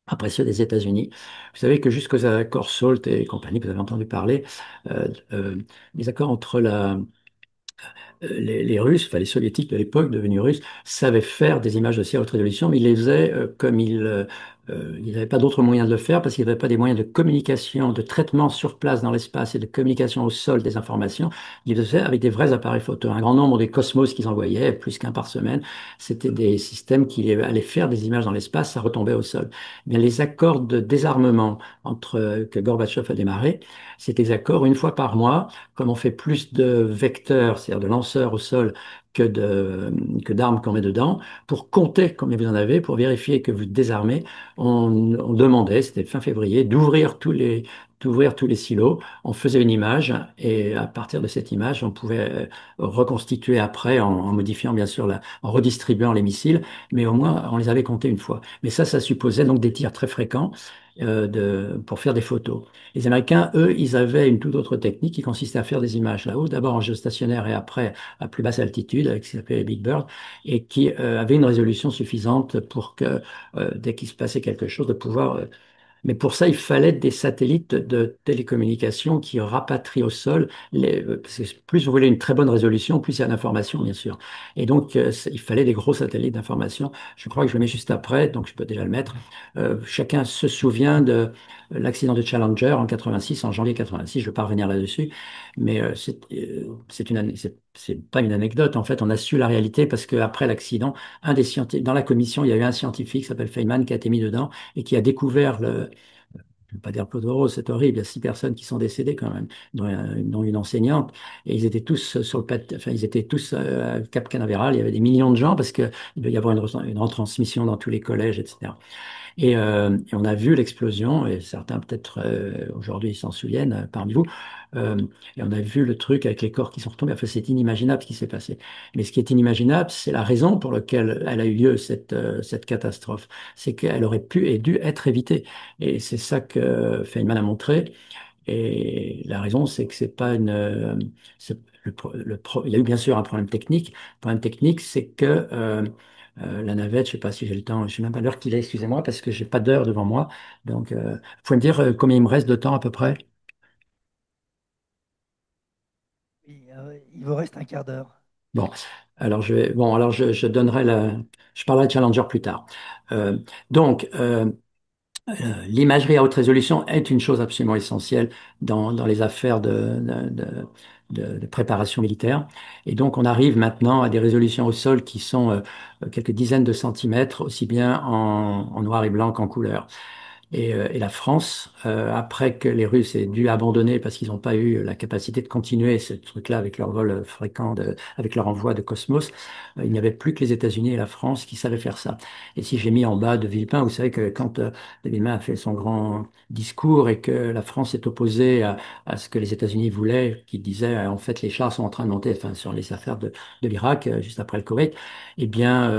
après ceux des États-Unis. Vous savez que jusqu'aux accords SALT et compagnie, vous avez entendu parler, euh, euh, les accords entre les Russes, enfin les Soviétiques de l'époque, devenus Russes, savaient faire des images de si haute résolution, mais ils les faisaient comme ils n'avaient pas d'autres moyens de le faire parce qu'ils n'avaient pas des moyens de communication, de traitement sur place dans l'espace et de communication au sol des informations. Ils le faisaient avec des vrais appareils photo. Un grand nombre des Cosmos qu'ils envoyaient, plus qu'un par semaine, c'était des systèmes qui allaient faire des images dans l'espace, ça retombait au sol. Eh bien, les accords de désarmement que Gorbatchev a démarré, c'est des accords une fois par mois comme on fait plus de vecteurs, c'est-à-dire de lanceurs au sol, que d'armes qu'on met dedans, pour compter combien vous en avez, pour vérifier que vous désarmez, on demandait, c'était fin février, d'ouvrir tous les silos. On faisait une image et à partir de cette image, on pouvait reconstituer après en modifiant bien sûr, en redistribuant les missiles, mais au moins on les avait comptés une fois. Mais ça supposait donc des tirs très fréquents pour faire des photos. Les Américains, eux, ils avaient une toute autre technique qui consistait à faire des images là-haut, d'abord en géostationnaire et après à plus basse altitude, avec ce qu'ils appelaient les Big Bird, et qui avait une résolution suffisante pour que dès qu'il se passait quelque chose, de pouvoir mais pour ça, il fallait des satellites de télécommunication qui rapatrient au sol, parce que plus vous voulez une très bonne résolution, plus il y a d'informations, bien sûr. Et donc, il fallait des gros satellites d'information. Je crois que je le mets juste après, donc je peux déjà le mettre. Chacun se souvient de l'accident de Challenger en 86, en janvier 86, je ne vais pas revenir là-dessus, mais c'est pas une anecdote. En fait, on a su la réalité parce qu'après l'accident, un des scientifiques, dans la commission, il y a eu un scientifique qui s'appelle Feynman qui a été mis dedans et qui a découvert je ne vais pas dire Claude Rose, c'est horrible, il y a 6 personnes qui sont décédées quand même, dont une enseignante, et ils étaient tous enfin, ils étaient tous à Cap Canaveral, il y avait des millions de gens parce qu'il doit y avoir une retransmission dans tous les collèges, etc. Et on a vu l'explosion, et certains peut-être aujourd'hui s'en souviennent parmi vous, euh, et on a vu le truc avec les corps qui sont retombés. Enfin, c'est inimaginable ce qui s'est passé. Mais ce qui est inimaginable, c'est la raison pour laquelle elle a eu lieu, cette catastrophe. C'est qu'elle aurait pu et dû être évitée. Et c'est ça que Feynman a montré. Et la raison, c'est que c'est pas une. Il y a eu bien sûr un problème technique. Le problème technique, c'est que la navette, je sais pas si j'ai le temps, je sais même pas l'heure qu'il est, excusez-moi, parce que j'ai pas d'heure devant moi. Donc, vous pouvez me dire combien il me reste de temps à peu près? Oui, il vous reste un quart d'heure. Bon, alors je donnerai je parlerai de Challenger plus tard. Euh, donc, l'imagerie à haute résolution est une chose absolument essentielle dans les affaires de préparation militaire. Et donc, on arrive maintenant à des résolutions au sol qui sont quelques dizaines de centimètres, aussi bien en noir et blanc qu'en couleur. Et la France, après que les Russes aient dû abandonner parce qu'ils n'ont pas eu la capacité de continuer ce truc-là avec leur vol fréquent, avec leur envoi de Cosmos, il n'y avait plus que les États-Unis et la France qui savaient faire ça. Et si j'ai mis en bas de Villepin, vous savez que quand de Villepin a fait son grand discours et que la France est opposée à ce que les États-Unis voulaient, qui disait en fait les chars sont en train de monter, enfin sur les affaires de l'Irak juste après le Koweït, eh bien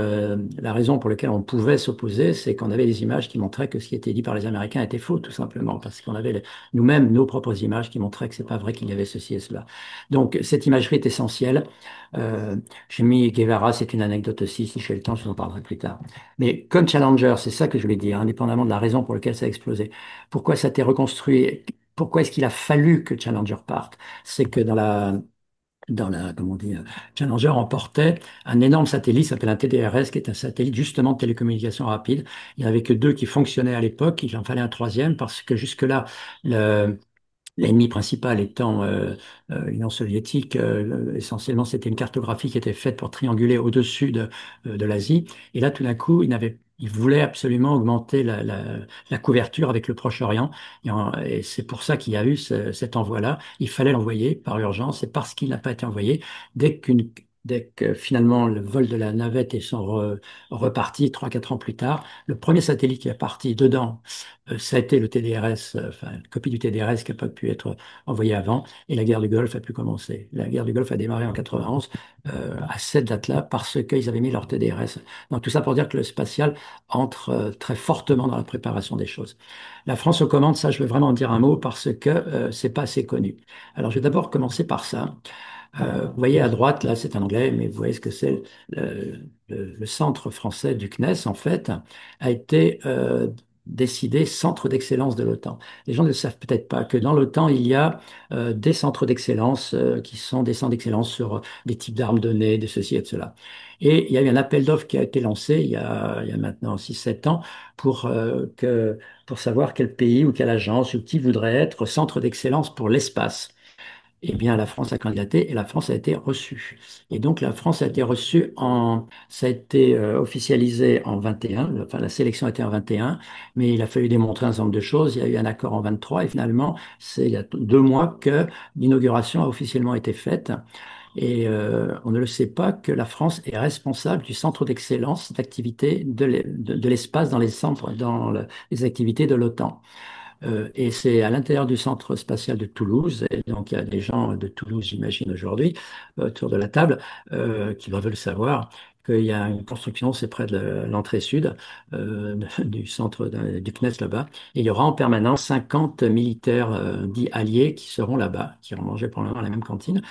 la raison pour laquelle on pouvait s'opposer, c'est qu'on avait des images qui montraient que ce qui était dit par les Américains était faux, tout simplement. effectivement, parce qu'on avait nous-mêmes nos propres images qui montraient que c'est pas vrai qu'il y avait ceci et cela. Donc, cette imagerie est essentielle. Euh, j'ai mis Guevara, c'est une anecdote aussi, si j'ai le temps, je vous en parlerai plus tard. Mais comme Challenger, c'est ça que je voulais dire, indépendamment de la raison pour laquelle ça a explosé. Pourquoi ça a été reconstruit? Pourquoi est-ce qu'il a fallu que Challenger parte? C'est que comment on dit, Challenger emportait un énorme satellite, qui s'appelle un TDRS, qui est un satellite justement de télécommunication rapide. Il n'y avait que deux qui fonctionnaient à l'époque, il en fallait un troisième parce que jusque-là, l'ennemi principal étant l'Union soviétique, essentiellement c'était une cartographie qui était faite pour trianguler au-dessus de l'Asie. Et là, tout d'un coup, il voulait absolument augmenter la couverture avec le Proche-Orient. Et c'est pour ça qu'il y a eu cet envoi-là. Il fallait l'envoyer par urgence. Et parce qu'il n'a pas été envoyé, dès que finalement le vol de la navette est reparti 3, 4 ans plus tard, le premier satellite qui est parti dedans, ça a été le TDRS, enfin, une copie du TDRS qui n'a pas pu être envoyée avant, et la guerre du Golfe a pu commencer. La guerre du Golfe a démarré en 91, à cette date-là, parce qu'ils avaient mis leur TDRS. Donc tout ça pour dire que le spatial entre très fortement dans la préparation des choses. La France aux commandes, ça, je veux vraiment en dire un mot parce que c'est pas assez connu. Alors je vais d'abord commencer par ça. Vous voyez à droite, là, c'est un anglais, mais vous voyez ce que c'est. Le centre français du CNES, en fait, a été décidé centre d'excellence de l'OTAN. Les gens ne le savent peut-être pas que dans l'OTAN, il y a des centres d'excellence qui sont des centres d'excellence sur des types d'armes données, de ceci et de cela. Et il y a eu un appel d'offres qui a été lancé il y a maintenant 6, 7 ans pour savoir quel pays ou quelle agence ou qui voudrait être centre d'excellence pour l'espace. Eh bien, la France a candidaté et la France a été reçue. Et donc, la France a été reçue ça a été officialisé en 21, enfin, la sélection a été en 21, mais il a fallu démontrer un certain nombre de choses. Il y a eu un accord en 23 et finalement, c'est il y a 2 mois que l'inauguration a officiellement été faite. Et on ne le sait pas que la France est responsable du centre d'excellence d'activité de l'espace dans les centres, les activités de l'OTAN. Et c'est à l'intérieur du centre spatial de Toulouse. Et donc, il y a des gens de Toulouse, j'imagine, aujourd'hui, autour de la table, qui doivent le savoir, qu'il y a une construction, c'est près de l'entrée sud du centre du CNES là-bas. Et il y aura en permanence 50 militaires dits alliés qui seront là-bas, qui vont manger probablement à la même cantine.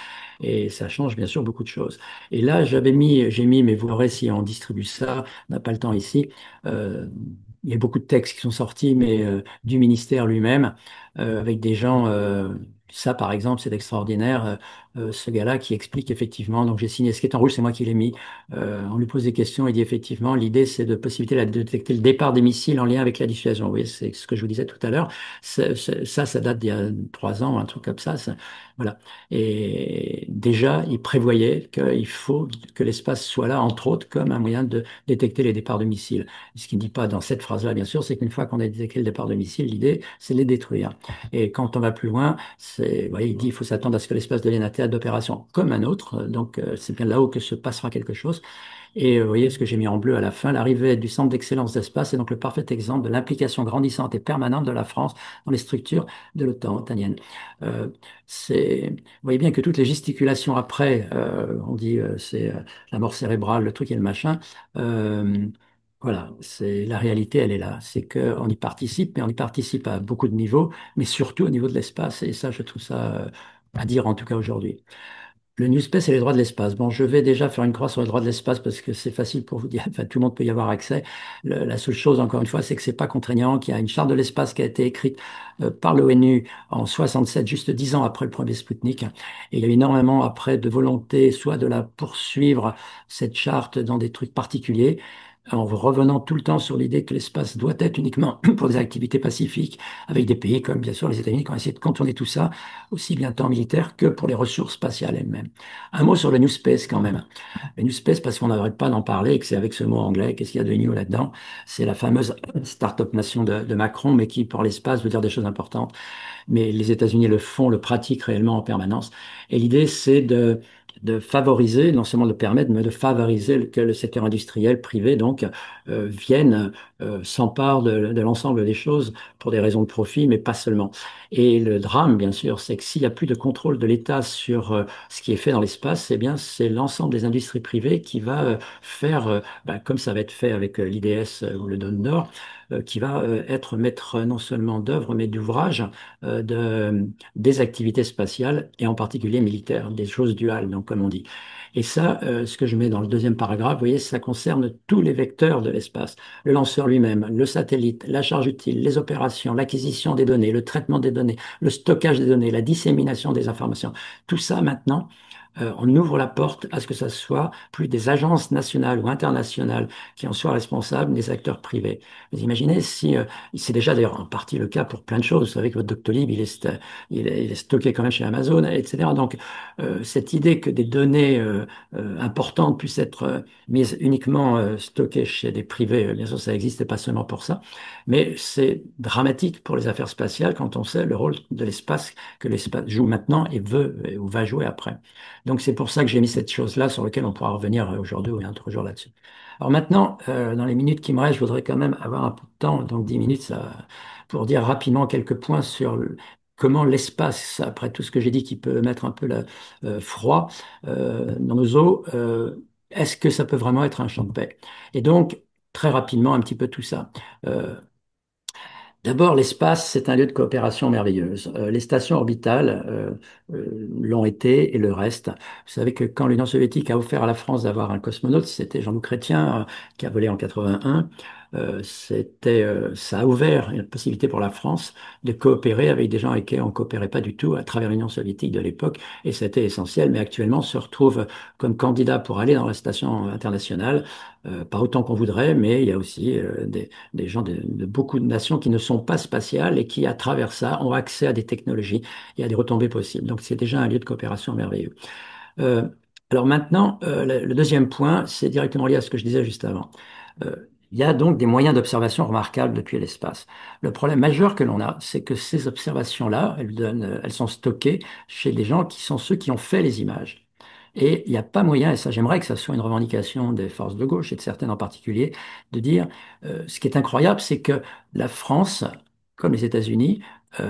Et ça change bien sûr beaucoup de choses. Et là, j'ai mis, mais vous verrez si on distribue ça, on n'a pas le temps ici. euh, il y a beaucoup de textes qui sont sortis, mais du ministère lui-même, avec des gens. Ça, par exemple, c'est extraordinaire. Ce gars-là qui explique effectivement. Donc, j'ai signé. Ce qui est en rouge, c'est moi qui l'ai mis. On lui pose des questions. Il dit effectivement, l'idée, c'est de possibilité de détecter le départ des missiles en lien avec la dissuasion. Vous voyez, c'est ce que je vous disais tout à l'heure. Ça date d'il y a 3 ans, un truc comme ça. Voilà. Et déjà, il prévoyait qu'il faut que l'espace soit là, entre autres, comme un moyen de détecter les départs de missiles. Ce qu'il ne dit pas dans cette phrase-là, bien sûr, c'est qu'une fois qu'on a détecté le départ de missiles, l'idée, c'est de les détruire. Et quand on va plus loin, vous voyez, il dit qu'il faut s'attendre à ce que l'espace devienne un théâtre d'opération comme un autre. Donc, c'est bien là-haut que se passera quelque chose. Et vous voyez ce que j'ai mis en bleu à la fin, l'arrivée du centre d'excellence d'espace est donc le parfait exemple de l'implication grandissante et permanente de la France dans les structures de l'OTAN otanienne. Euh, vous voyez bien que toutes les gesticulations après, on dit c'est la mort cérébrale, le truc et le machin. euh, voilà, c'est la réalité, elle est là. C'est qu'on y participe, mais on y participe à beaucoup de niveaux, mais surtout au niveau de l'espace. Et ça, je trouve ça à dire en tout cas aujourd'hui. Le New Space et les droits de l'espace. Bon, je vais déjà faire une croix sur les droits de l'espace parce que c'est facile pour vous dire, enfin, tout le monde peut y avoir accès. La seule chose, encore une fois, c'est que c'est pas contraignant, qu'il y a une charte de l'espace qui a été écrite par l'ONU en 67, juste 10 ans après le premier Sputnik. Et il y a eu énormément après de volonté, soit de la poursuivre, cette charte, dans des trucs particuliers, en revenant tout le temps sur l'idée que l'espace doit être uniquement pour des activités pacifiques, avec des pays comme bien sûr les États-Unis qui ont essayé de contourner tout ça, aussi bien temps militaire que pour les ressources spatiales elles-mêmes. Un mot sur le New Space quand même. Le New Space, parce qu'on n'arrête pas d'en parler, et que c'est avec ce mot anglais, qu'est-ce qu'il y a de new là-dedans? C'est la fameuse start-up nation de Macron, mais qui, pour l'espace, veut dire des choses importantes. Mais les États-Unis le font, le pratiquent réellement en permanence. Et l'idée, c'est de favoriser, non seulement de permettre, mais de favoriser que le secteur industriel privé donc vienne s'emparent de l'ensemble des choses pour des raisons de profit, mais pas seulement. Et le drame, bien sûr, c'est que s'il n'y a plus de contrôle de l'État sur ce qui est fait dans l'espace, eh bien, c'est l'ensemble des industries privées qui va faire, comme ça va être fait avec l'IDS ou le Don d'Or, qui va être maître non seulement d'œuvre, mais d'ouvrage des activités spatiales et en particulier militaires, des choses duales, donc, comme on dit. Et ça, ce que je mets dans le deuxième paragraphe, vous voyez, ça concerne tous les vecteurs de l'espace. Le lanceur lui-même, le satellite, la charge utile, les opérations, l'acquisition des données, le traitement des données, le stockage des données, la dissémination des informations. Tout ça, maintenant, on ouvre la porte à ce que ça soit plus des agences nationales ou internationales qui en soient responsables, des acteurs privés. Vous imaginez si, c'est déjà d'ailleurs en partie le cas pour plein de choses. Vous savez que votre Doctolib, il est stocké quand même chez Amazon, etc. Donc, cette idée que des données importantes puissent être mises uniquement stockées chez des privés, bien sûr, ça existe et pas seulement pour ça. Mais c'est dramatique pour les affaires spatiales quand on sait le rôle de l'espace que l'espace joue maintenant et veut ou va jouer après. Donc c'est pour ça que j'ai mis cette chose-là sur laquelle on pourra revenir aujourd'hui ou un autre jour là-dessus. Alors maintenant, dans les minutes qui me restent, je voudrais quand même avoir un peu de temps, donc 10 minutes, pour dire rapidement quelques points sur comment l'espace, après tout ce que j'ai dit qui peut mettre un peu froid dans nos eaux, est-ce que ça peut vraiment être un champ de paix? Et donc, très rapidement, un petit peu tout ça. Euh, D'abord, l'espace, c'est un lieu de coopération merveilleuse. Les stations orbitales l'ont été et le reste. Vous savez que quand l'Union soviétique a offert à la France d'avoir un cosmonaute, c'était Jean-Luc Chrétien qui a volé en 81. Ça a ouvert une possibilité pour la France de coopérer avec des gens avec qui on ne coopérait pas du tout à travers l'Union soviétique de l'époque, et c'était essentiel. Mais actuellement, on se retrouve comme candidat pour aller dans la station internationale, pas autant qu'on voudrait, mais il y a aussi des gens de beaucoup de nations qui ne sont pas spatiales et qui, à travers ça, ont accès à des technologies et à des retombées possibles. Donc, c'est déjà un lieu de coopération merveilleux. Euh, alors maintenant, le deuxième point, c'est directement lié à ce que je disais juste avant. Euh, il y a donc des moyens d'observation remarquables depuis l'espace. Le problème majeur que l'on a, c'est que ces observations-là, elles sont stockées chez des gens qui sont ceux qui ont fait les images. Et il n'y a pas moyen, et ça j'aimerais que ça soit une revendication des forces de gauche et de certaines en particulier, de dire, ce qui est incroyable, c'est que la France, comme les États-Unis,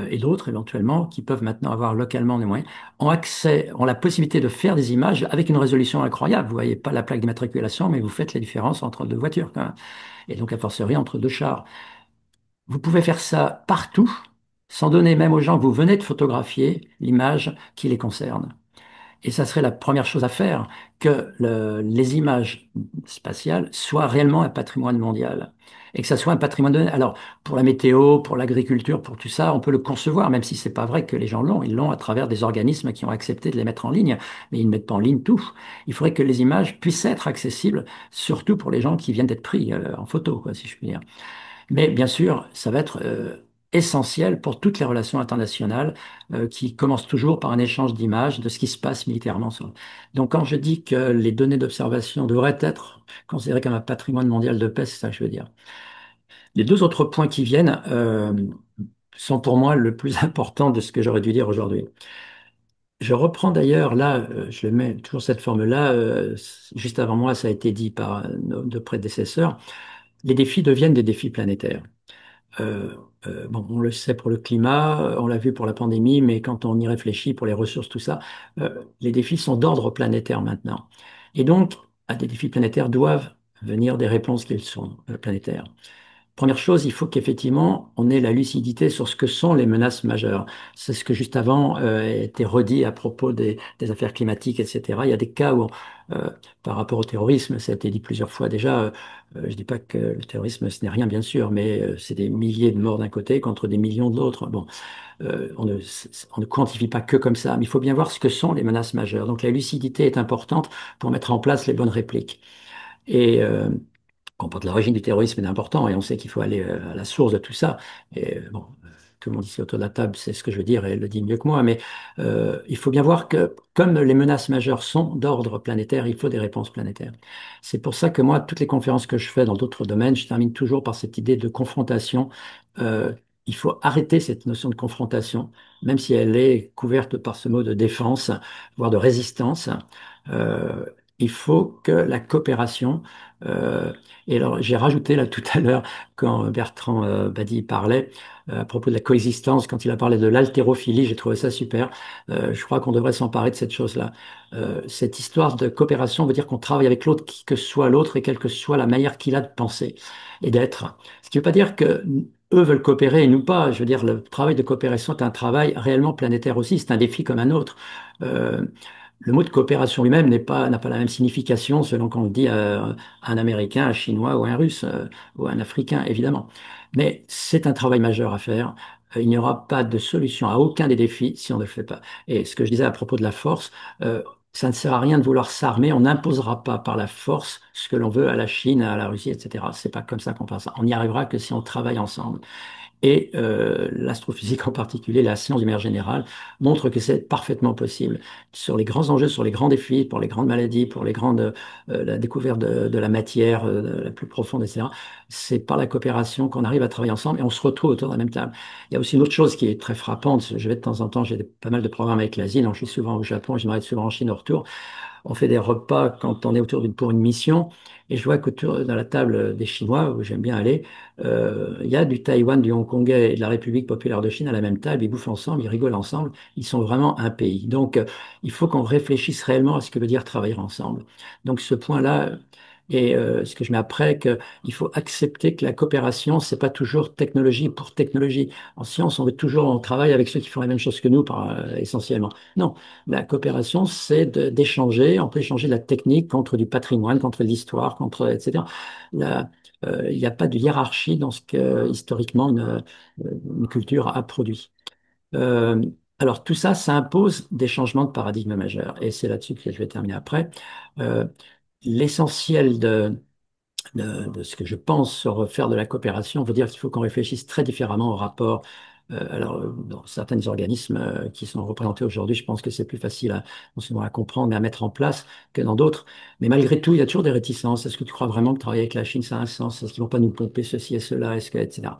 et d'autres éventuellement, qui peuvent maintenant avoir localement des moyens, ont la possibilité de faire des images avec une résolution incroyable. Vous voyez pas la plaque d'immatriculation, mais vous faites la différence entre deux voitures, quand même. Et donc, a fortiori, entre deux chars. Vous pouvez faire ça partout, sans donner même aux gens que vous venez de photographier l'image qui les concerne. Et ça serait la première chose à faire, que les images spatiales soient réellement un patrimoine mondial. Et que ça soit un patrimoine de... Alors, pour la météo, pour l'agriculture, pour tout ça, on peut le concevoir, même si c'est pas vrai que les gens l'ont. Ils l'ont à travers des organismes qui ont accepté de les mettre en ligne, mais ils ne mettent pas en ligne tout. Il faudrait que les images puissent être accessibles, surtout pour les gens qui viennent d'être pris en photo, quoi, si je puis dire. Mais bien sûr, ça va être essentiel pour toutes les relations internationales qui commencent toujours par un échange d'images de ce qui se passe militairement. Donc quand je dis que les données d'observation devraient être considérées comme un patrimoine mondial de paix, c'est ça que je veux dire. Les deux autres points qui viennent sont pour moi le plus important de ce que j'aurais dû dire aujourd'hui. Je reprends d'ailleurs, là, je le mets toujours cette forme-là, juste avant moi, ça a été dit par nos deux prédécesseurs, les défis deviennent des défis planétaires. Euh, bon, on le sait pour le climat, on l'a vu pour la pandémie, mais quand on y réfléchit pour les ressources, tout ça, les défis sont d'ordre planétaire maintenant. Et donc, à des défis planétaires doivent venir des réponses qui sont planétaires. Première chose, il faut qu'effectivement, on ait la lucidité sur ce que sont les menaces majeures. C'est ce que juste avant a été redit à propos des affaires climatiques, etc. Il y a des cas où, par rapport au terrorisme, ça a été dit plusieurs fois déjà, je dis pas que le terrorisme, ce n'est rien, bien sûr, mais c'est des milliers de morts d'un côté contre des millions de l'autre. Bon, on ne quantifie pas que comme ça, mais il faut bien voir ce que sont les menaces majeures. Donc la lucidité est importante pour mettre en place les bonnes répliques. Et comprendre l'origine du terrorisme est important et on sait qu'il faut aller à la source de tout ça. Et bon, tout le monde ici autour de la table sait ce que je veux dire et le dit mieux que moi, mais il faut bien voir que comme les menaces majeures sont d'ordre planétaire, il faut des réponses planétaires. C'est pour ça que moi, toutes les conférences que je fais dans d'autres domaines, je termine toujours par cette idée de confrontation. Euh, il faut arrêter cette notion de confrontation, même si elle est couverte par ce mot de défense, voire de résistance. il faut que la coopération, euh, et alors j'ai rajouté là tout à l'heure, quand Bertrand Badi parlait à propos de la coexistence, quand il a parlé de l'haltérophilie, j'ai trouvé ça super. Je crois qu'on devrait s'emparer de cette chose-là. Cette histoire de coopération veut dire qu'on travaille avec l'autre, qui que soit l'autre, et quelle que soit la manière qu'il a de penser et d'être. Ce qui ne veut pas dire que eux veulent coopérer et nous pas. Je veux dire, le travail de coopération est un travail réellement planétaire aussi, c'est un défi comme un autre. Euh, le mot de coopération lui-même n'a pas la même signification selon qu'on le dit à un Américain, un Chinois ou un Russe ou un Africain, évidemment. Mais c'est un travail majeur à faire. Il n'y aura pas de solution à aucun des défis si on ne le fait pas. Et ce que je disais à propos de la force, ça ne sert à rien de vouloir s'armer. On n'imposera pas par la force ce que l'on veut à la Chine, à la Russie, etc. C'est pas comme ça qu'on passe. On n'y arrivera que si on travaille ensemble. Et l'astrophysique en particulier, la science du manière générale, montre que c'est parfaitement possible. Sur les grands enjeux, sur les grands défis, pour les grandes maladies, pour les grandes, la découverte de la matière la plus profonde, etc., c'est par la coopération qu'on arrive à travailler ensemble et on se retrouve autour de la même table. Il y a aussi une autre chose qui est très frappante. Je vais de temps en temps, j'ai pas mal de programmes avec l'Asie, donc je suis souvent au Japon, j'aimerais être souvent en Chine au retour. On fait des repas quand on est autour pour une mission. Et je vois qu'autour dans la table des Chinois, où j'aime bien aller, il y a du Taïwan, du Hongkongais et de la République populaire de Chine à la même table. Ils bouffent ensemble, ils rigolent ensemble. Ils sont vraiment un pays. Donc, il faut qu'on réfléchisse réellement à ce que veut dire travailler ensemble. Donc, ce point-là, et ce que je mets après, qu'il faut accepter que la coopération, c'est pas toujours technologie pour technologie. En science, on travaille avec ceux qui font la même chose que nous, essentiellement. Non, la coopération, c'est d'échanger. On peut échanger de la technique contre du patrimoine, contre l'histoire, contre, etc. Il n'y a pas de hiérarchie dans ce que historiquement une culture a produit. Euh, alors tout ça, ça impose des changements de paradigme majeurs. Et c'est là-dessus que je vais terminer après. Euh, L'essentiel de ce que je pense sur refaire de la coopération veut dire qu'il faut qu'on réfléchisse très différemment au rapport. Dans certains organismes qui sont représentés aujourd'hui, je pense que c'est plus facile non seulement à comprendre, mais à mettre en place que dans d'autres. Mais malgré tout, il y a toujours des réticences. Est-ce que tu crois vraiment que travailler avec la Chine, ça a un sens? Est-ce qu'ils vont pas nous pomper ceci et cela? Est-ce que, etc.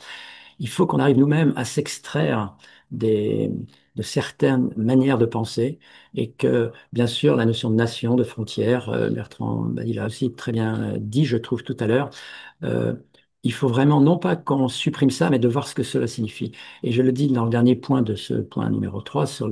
Il faut qu'on arrive nous-mêmes à s'extraire des, de certaines manières de penser et que, bien sûr, la notion de nation, de frontière, Bertrand Badie l'a aussi très bien dit, je trouve, tout à l'heure, euh, il faut vraiment non pas qu'on supprime ça, mais de voir ce que cela signifie. Et je le dis dans le dernier point de ce point numéro 3 sur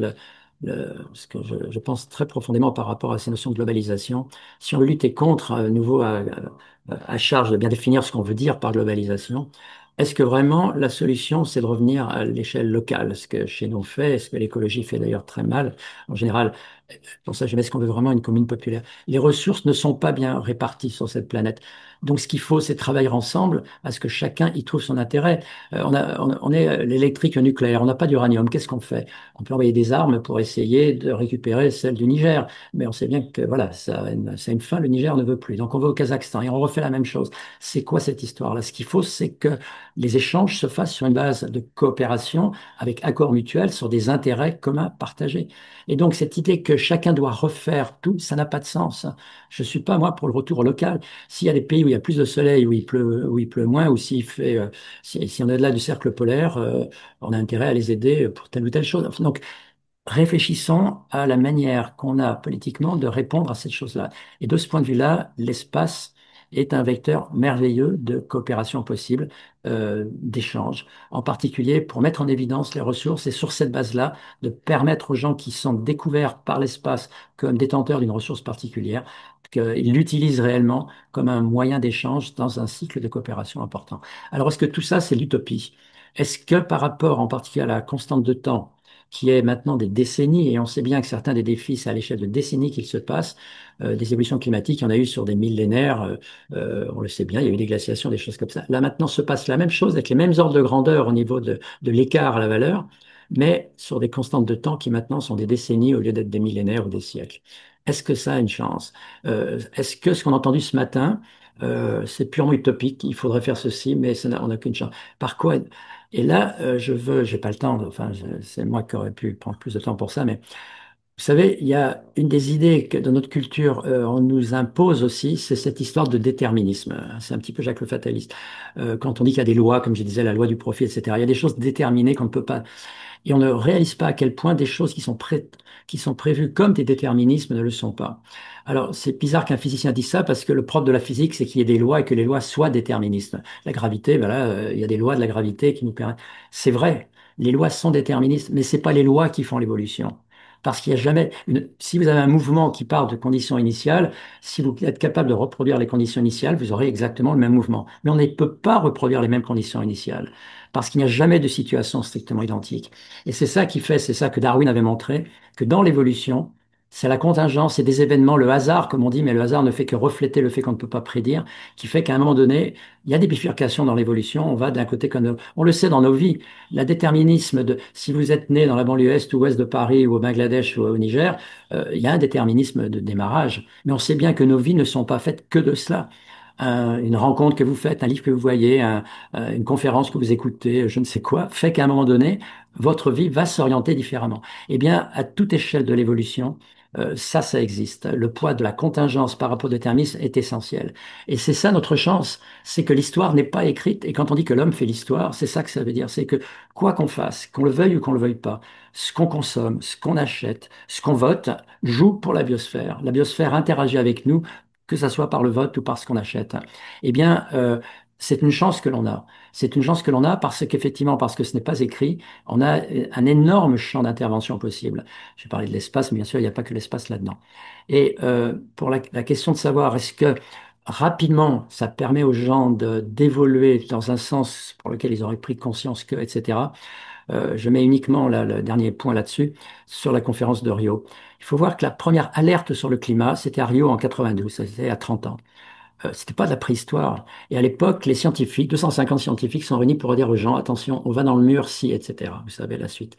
ce que je pense très profondément par rapport à ces notions de globalisation. Si on veut lutter contre, à nouveau, à charge de bien définir ce qu'on veut dire par globalisation, est-ce que vraiment la solution, c'est de revenir à l'échelle locale, ce que chez nous on fait, ce que l'écologie fait d'ailleurs très mal en général? Pour ça, je mets ce qu'on veut vraiment une commune populaire. Les ressources ne sont pas bien réparties sur cette planète. Donc, ce qu'il faut, c'est travailler ensemble à ce que chacun y trouve son intérêt. On est l'électrique nucléaire, on n'a pas d'uranium. Qu'est-ce qu'on fait? On peut envoyer des armes pour essayer de récupérer celle du Niger. Mais on sait bien que voilà, ça a une fin, le Niger ne veut plus. Donc, on va au Kazakhstan et on refait la même chose. C'est quoi cette histoire-là? Ce qu'il faut, c'est que les échanges se fassent sur une base de coopération avec accord mutuel sur des intérêts communs partagés. Et donc, cette idée que chacun doit refaire tout, ça n'a pas de sens. Je suis pas, moi, pour le retour au local. S'il y a des pays où il y a plus de soleil, où il pleut moins, ou s'il fait, si on est là du cercle polaire, on a intérêt à les aider pour telle ou telle chose. Donc, réfléchissons à la manière qu'on a politiquement de répondre à cette chose-là. Et de ce point de vue-là, l'espace est un vecteur merveilleux de coopération possible, d'échange, en particulier pour mettre en évidence les ressources et sur cette base-là, de permettre aux gens qui sont découverts par l'espace comme détenteurs d'une ressource particulière, qu'ils l'utilisent réellement comme un moyen d'échange dans un cycle de coopération important. Alors, est-ce que tout ça, c'est l'utopie? Est-ce que par rapport en particulier à la constante de temps, qui est maintenant des décennies, et on sait bien que certains des défis, c'est à l'échelle de décennies qu'il se passe, des évolutions climatiques, il y en a eu sur des millénaires, on le sait bien, il y a eu des glaciations, des choses comme ça. Là maintenant se passe la même chose avec les mêmes ordres de grandeur au niveau de l'écart à la valeur, mais sur des constantes de temps qui maintenant sont des décennies au lieu d'être des millénaires ou des siècles. Est-ce que ça a une chance? Est-ce que ce qu'on a entendu ce matin, c'est purement utopique, il faudrait faire ceci, mais on n'a qu'une chance. Par quoi? Et là, j'ai pas le temps, enfin, c'est moi qui aurais pu prendre plus de temps pour ça, mais vous savez, il y a une des idées que dans notre culture, on nous impose aussi, c'est cette histoire de déterminisme. C'est un petit peu Jacques le fataliste. Quand on dit qu'il y a des lois, comme je disais, la loi du profit, etc., il y a des choses déterminées qu'on ne peut pas. Et on ne réalise pas à quel point des choses qui sont prévues comme des déterminismes ne le sont pas. Alors, c'est bizarre qu'un physicien dise ça parce que le propre de la physique, c'est qu'il y ait des lois et que les lois soient déterministes. La gravité, voilà, il y a des lois de la gravité qui nous permettent. C'est vrai, les lois sont déterministes, mais c'est pas les lois qui font l'évolution. Parce qu'il n'y a jamais si vous avez un mouvement qui part de conditions initiales, si vous êtes capable de reproduire les conditions initiales, vous aurez exactement le même mouvement. Mais on ne peut pas reproduire les mêmes conditions initiales parce qu'il n'y a jamais de situation strictement identique. Et c'est ça qui fait, c'est ça que Darwin avait montré, que dans l'évolution, c'est la contingence, c'est des événements, le hasard, comme on dit, mais le hasard ne fait que refléter le fait qu'on ne peut pas prédire, qui fait qu'à un moment donné, il y a des bifurcations dans l'évolution. On va d'un côté comme on le sait dans nos vies. Le déterminisme de si vous êtes né dans la banlieue est ou ouest de Paris ou au Bangladesh ou au Niger, il y a un déterminisme de démarrage. Mais on sait bien que nos vies ne sont pas faites que de cela. Une rencontre que vous faites, un livre que vous voyez, une conférence que vous écoutez, je ne sais quoi, fait qu'à un moment donné, votre vie va s'orienter différemment. Eh bien, à toute échelle de l'évolution, ça existe. Le poids de la contingence par rapport au déterminisme est essentiel. Et c'est ça notre chance, c'est que l'histoire n'est pas écrite. Et quand on dit que l'homme fait l'histoire, c'est ça que ça veut dire. C'est que quoi qu'on fasse, qu'on le veuille ou qu'on le veuille pas, ce qu'on consomme, ce qu'on achète, ce qu'on vote, joue pour la biosphère. La biosphère interagit avec nous, que ce soit par le vote ou par ce qu'on achète. Eh bien, c'est une chance que l'on a. C'est une chance que l'on a parce qu'effectivement, parce que ce n'est pas écrit, on a un énorme champ d'intervention possible. J'ai parlé de l'espace, mais bien sûr, il n'y a pas que l'espace là-dedans. Et pour la question de savoir, est-ce que rapidement, ça permet aux gens d'évoluer dans un sens pour lequel ils auraient pris conscience que, etc. Je mets uniquement le dernier point là-dessus, sur la conférence de Rio. Il faut voir que la première alerte sur le climat, c'était à Rio en 92, c'était à 30 ans. C'était pas de la préhistoire. Et à l'époque, les scientifiques, 250 scientifiques sont réunis pour dire aux gens, attention, on va dans le mur si, etc. Vous savez la suite.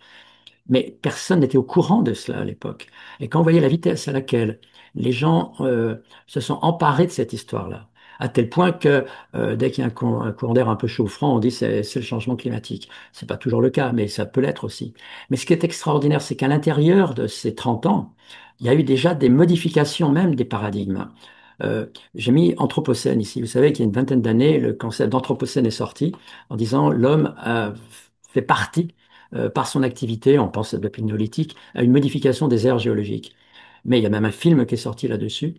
Mais personne n'était au courant de cela à l'époque. Et quand on voyait la vitesse à laquelle les gens se sont emparés de cette histoire-là, à tel point que dès qu'il y a un courant d'air un peu chauffant, on dit c'est le changement climatique. C'est pas toujours le cas, mais ça peut l'être aussi. Mais ce qui est extraordinaire, c'est qu'à l'intérieur de ces 30 ans, il y a eu déjà des modifications même des paradigmes. J'ai mis Anthropocène ici. Vous savez qu'il y a une vingtaine d'années, le concept d'Anthropocène est sorti en disant l'homme fait partie par son activité, on pense depuis le néolithique, à une modification des aires géologiques. Mais il y a même un film qui est sorti là-dessus.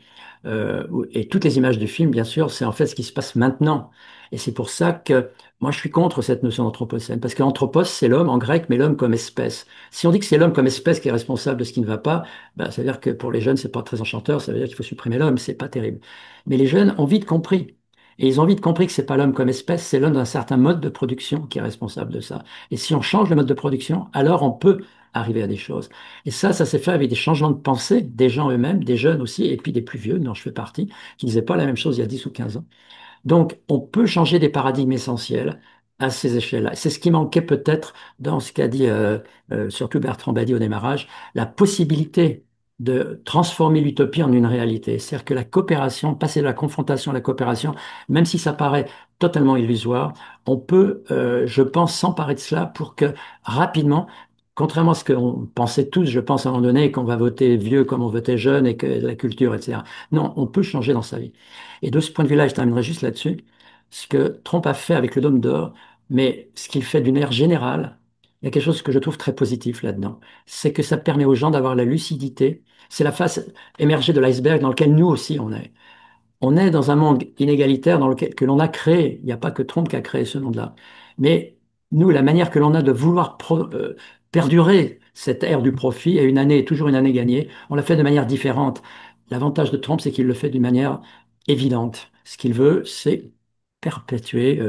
Et toutes les images du film, bien sûr, c'est en fait ce qui se passe maintenant. Et c'est pour ça que moi, je suis contre cette notion d'anthropocène. Parce qu'anthropos, c'est l'homme en grec, mais l'homme comme espèce. Si on dit que c'est l'homme comme espèce qui est responsable de ce qui ne va pas, ben, ça veut dire que pour les jeunes, c'est pas très enchanteur. Ça veut dire qu'il faut supprimer l'homme. C'est pas terrible. Mais les jeunes ont vite compris. Et ils ont vite compris que c'est pas l'homme comme espèce, c'est l'homme d'un certain mode de production qui est responsable de ça. Et si on change le mode de production, alors on peut arriver à des choses. Et ça s'est fait avec des changements de pensée des gens eux-mêmes, des jeunes aussi, et puis des plus vieux, dont je fais partie, qui ne disaient pas la même chose il y a 10 ou 15 ans. Donc, on peut changer des paradigmes essentiels à ces échelles-là. C'est ce qui manquait peut-être dans ce qu'a dit surtout Bertrand Badi au démarrage, la possibilité de transformer l'utopie en une réalité. C'est-à-dire que la coopération, passer de la confrontation à la coopération, même si ça paraît totalement illusoire, on peut, je pense, s'emparer de cela pour que rapidement, contrairement à ce qu'on pensait tous, je pense à un moment donné, qu'on va voter vieux comme on votait jeune et que la culture, etc. Non, on peut changer dans sa vie. Et de ce point de vue-là, je terminerai juste là-dessus, ce que Trump a fait avec le Dôme d'Or, mais ce qu'il fait d'une manière générale, il y a quelque chose que je trouve très positif là-dedans. C'est que ça permet aux gens d'avoir la lucidité. C'est la face émergée de l'iceberg dans lequel nous aussi on est. On est dans un monde inégalitaire dans lequel que l'on a créé. Il n'y a pas que Trump qui a créé ce monde-là. Mais nous, la manière que l'on a de vouloir perdurer cette ère du profit et une année est toujours une année gagnée, on l'a fait de manière différente. L'avantage de Trump, c'est qu'il le fait d'une manière évidente. Ce qu'il veut, c'est perpétuer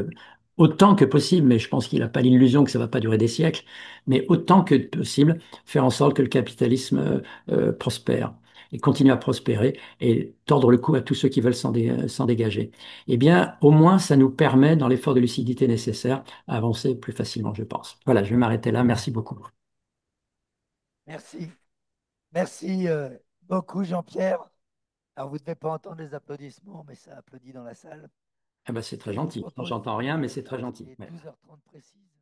autant que possible, mais je pense qu'il n'a pas l'illusion que ça ne va pas durer des siècles, mais autant que possible, faire en sorte que le capitalisme prospère et continue à prospérer et tordre le cou à tous ceux qui veulent s'en dégager. Eh bien, au moins, ça nous permet, dans l'effort de lucidité nécessaire, à avancer plus facilement, je pense. Voilà, je vais m'arrêter là. Merci beaucoup. Merci. Merci beaucoup, Jean-Pierre. Alors, vous ne devez pas entendre les applaudissements, mais ça applaudit dans la salle. Eh ben, c'est très Et je vous gentil. propose J'entends rien, mais c'est très alors gentil. qu'il est Ouais. 12h30 précises,